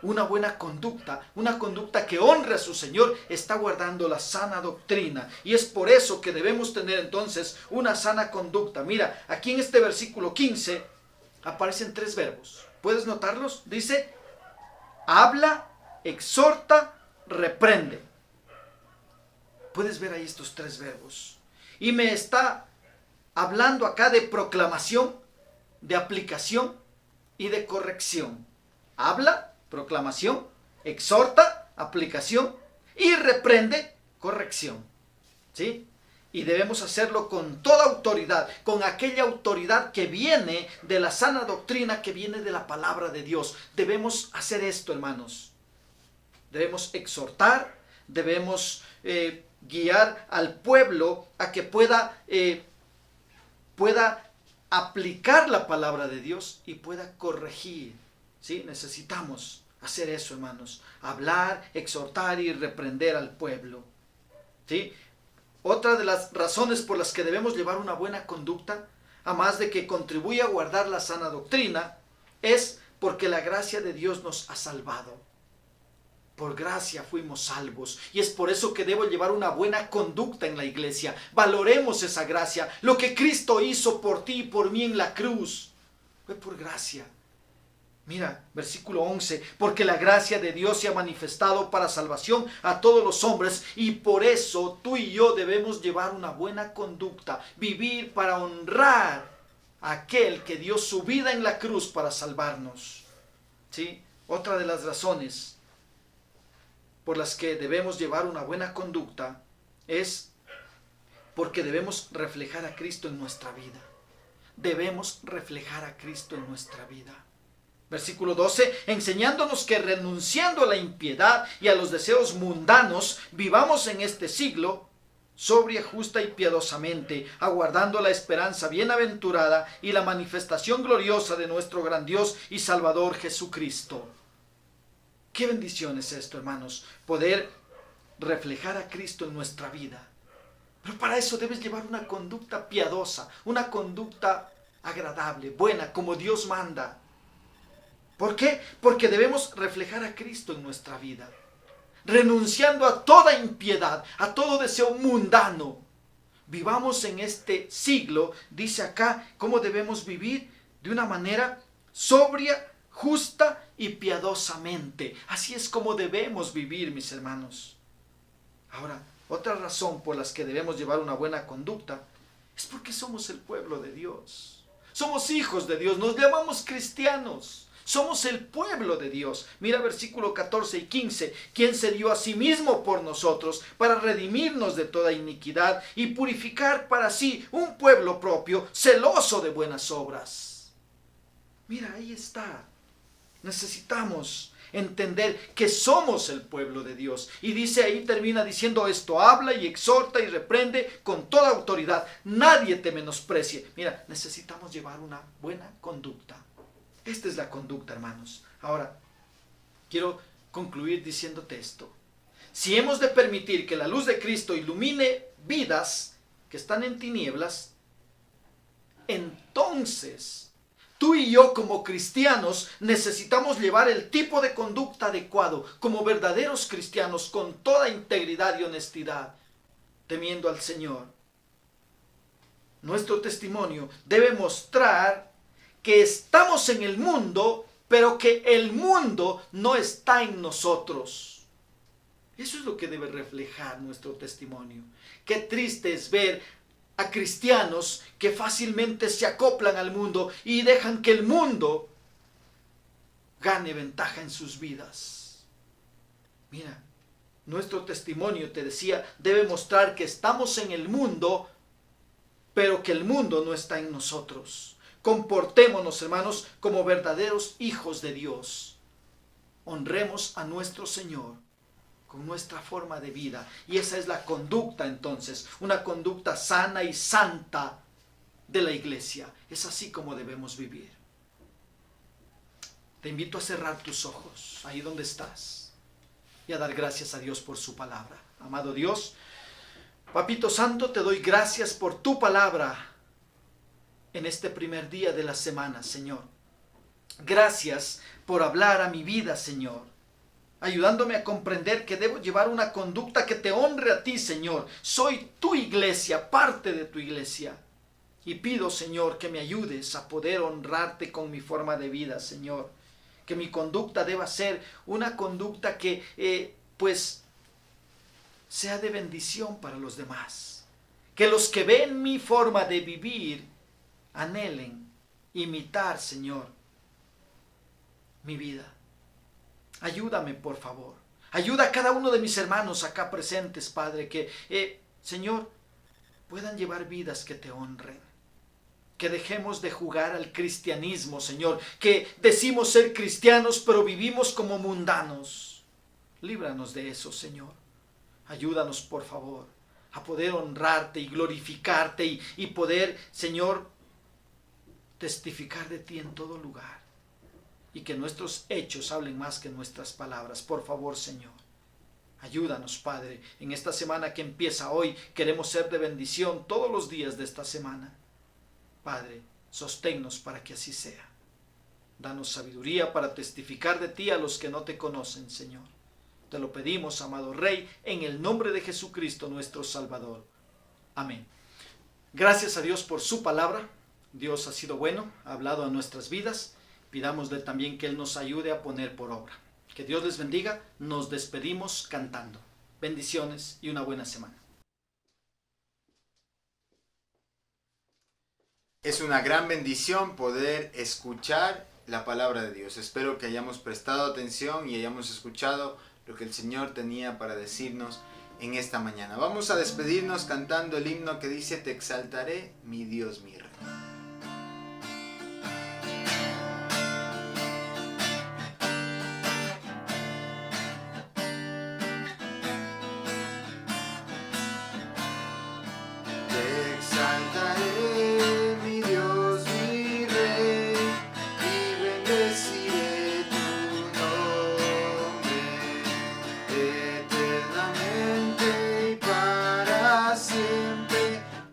Una buena conducta, una conducta que honre a su Señor, está guardando la sana doctrina. Y es por eso que debemos tener entonces una sana conducta. Mira, aquí en este versículo 15 aparecen 3 verbos. ¿Puedes notarlos? Dice, habla, exhorta, reprende. Puedes ver ahí estos 3 verbos. Y me está hablando acá de proclamación, de aplicación y de corrección. Habla, proclamación, exhorta, aplicación y reprende, corrección. ¿Sí? Y debemos hacerlo con toda autoridad, con aquella autoridad que viene de la sana doctrina, que viene de la palabra de Dios. Debemos hacer esto, hermanos. Debemos exhortar, debemos guiar al pueblo a que pueda aplicar la palabra de Dios y pueda corregir. ¿Sí? Necesitamos hacer eso, hermanos. Hablar, exhortar y reprender al pueblo. ¿Sí? Otra de las razones por las que debemos llevar una buena conducta, además de que contribuye a guardar la sana doctrina, es porque la gracia de Dios nos ha salvado. Por gracia fuimos salvos. Y es por eso que debo llevar una buena conducta en la iglesia. Valoremos esa gracia. Lo que Cristo hizo por ti y por mí en la cruz fue por gracia. Mira, versículo 11. Porque la gracia de Dios se ha manifestado para salvación a todos los hombres. Y por eso tú y yo debemos llevar una buena conducta. Vivir para honrar a aquel que dio su vida en la cruz para salvarnos. ¿Sí? Otra de las razones por las que debemos llevar una buena conducta es porque debemos reflejar a Cristo en nuestra vida. Debemos reflejar a Cristo en nuestra vida. Versículo 12, enseñándonos que renunciando a la impiedad y a los deseos mundanos, vivamos en este siglo sobria, justa y piadosamente, aguardando la esperanza bienaventurada y la manifestación gloriosa de nuestro gran Dios y Salvador Jesucristo. Qué bendición es esto, hermanos, poder reflejar a Cristo en nuestra vida. Pero para eso debes llevar una conducta piadosa, una conducta agradable, buena, como Dios manda. ¿Por qué? Porque debemos reflejar a Cristo en nuestra vida, renunciando a toda impiedad, a todo deseo mundano. Vivamos en este siglo, dice acá, cómo debemos vivir de una manera sobria, justa y piadosamente. Así es como debemos vivir, mis hermanos. Ahora, otra razón por las que debemos llevar una buena conducta es porque somos el pueblo de Dios. Somos hijos de Dios, nos llamamos cristianos. Somos el pueblo de Dios. Mira versículo 14 y 15. Quien se dio a sí mismo por nosotros para redimirnos de toda iniquidad y purificar para sí un pueblo propio, celoso de buenas obras. Mira, ahí está. Necesitamos entender que somos el pueblo de Dios. Y dice ahí, termina diciendo esto: habla y exhorta y reprende con toda autoridad. Nadie te menosprecie. Mira, necesitamos llevar una buena conducta. Esta es la conducta, hermanos. Ahora, quiero concluir diciéndote esto. Si hemos de permitir que la luz de Cristo ilumine vidas que están en tinieblas, entonces tú y yo como cristianos necesitamos llevar el tipo de conducta adecuado, como verdaderos cristianos, con toda integridad y honestidad, temiendo al Señor. Nuestro testimonio debe mostrar que estamos en el mundo, pero que el mundo no está en nosotros. Eso es lo que debe reflejar nuestro testimonio. Qué triste es ver a cristianos que fácilmente se acoplan al mundo y dejan que el mundo gane ventaja en sus vidas. Mira, nuestro testimonio, te decía, debe mostrar que estamos en el mundo, pero que el mundo no está en nosotros. Comportémonos, hermanos, como verdaderos hijos de Dios. Honremos a nuestro Señor con nuestra forma de vida. Y esa es la conducta, entonces, una conducta sana y santa de la iglesia. Es así como debemos vivir. Te invito a cerrar tus ojos, ahí donde estás, y a dar gracias a Dios por su palabra. Amado Dios, Papito Santo, te doy gracias por tu palabra en este primer día de la semana, Señor. Gracias por hablar a mi vida, Señor, ayudándome a comprender que debo llevar una conducta que te honre a ti, Señor. Soy tu iglesia, parte de tu iglesia. Y pido, Señor, que me ayudes a poder honrarte con mi forma de vida, Señor. Que mi conducta deba ser una conducta que, sea de bendición para los demás. Que los que ven mi forma de vivir anhelen imitar, Señor, mi vida. Ayúdame, por favor. Ayuda a cada uno de mis hermanos acá presentes, Padre, que, Señor, puedan llevar vidas que te honren. Que dejemos de jugar al cristianismo, Señor. Que decimos ser cristianos, pero vivimos como mundanos. Líbranos de eso, Señor. Ayúdanos, por favor, a poder honrarte y glorificarte y poder, Señor, testificar de ti en todo lugar y que nuestros hechos hablen más que nuestras palabras. Por favor, Señor, ayúdanos, Padre, en esta semana que empieza hoy. Queremos ser de bendición todos los días de esta semana. Padre, sosténnos para que así sea. Danos sabiduría para testificar de ti a los que no te conocen, Señor. Te lo pedimos, amado Rey, en el nombre de Jesucristo, nuestro Salvador. Amén. Gracias a Dios por su palabra. Dios ha sido bueno, ha hablado a nuestras vidas. Pidámosle también que Él nos ayude a poner por obra. Que Dios les bendiga. Nos despedimos cantando. Bendiciones y una buena semana. Es una gran bendición poder escuchar la palabra de Dios. Espero que hayamos prestado atención y hayamos escuchado lo que el Señor tenía para decirnos en esta mañana. Vamos a despedirnos cantando el himno que dice: Te exaltaré, mi Dios, mi Rey. Te exaltaré, mi Dios, mi Rey, y bendeciré tu nombre eternamente y para siempre.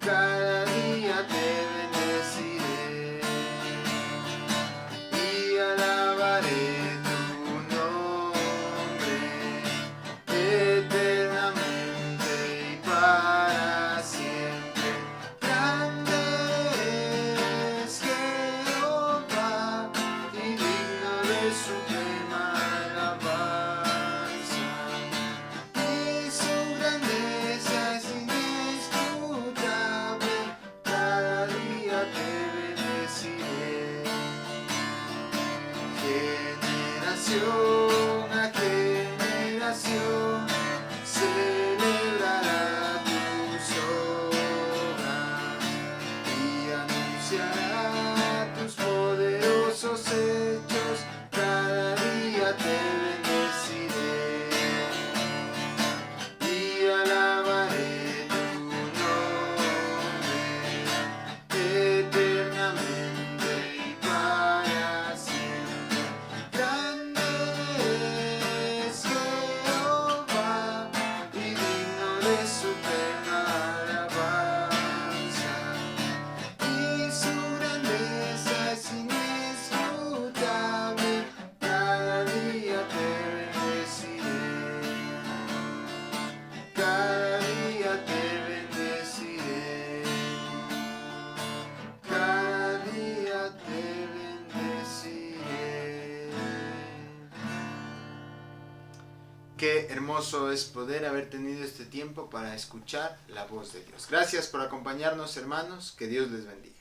Cada día te bendeciré y alabaré tu nombre eternamente y para siempre. Grande es Jehová y digno de suprema alabanza, y su grandeza es inescrutable. Cada día te bendeciré. Generación a generación celebrará tus obras y anunciará tus poderosos hechos. Cada día te bendeciré y alabaré tu nombre eternamente y para siempre. Grande es Jehová y digno de suprema alabanza, y su grandeza es inescrutable. Cada día te bendeciré, cada día te bendeciré, cada día te bendeciré. Qué hermoso es poder haber tenido este tiempo para escuchar la voz de Dios. Gracias por acompañarnos, hermanos. Que Dios les bendiga.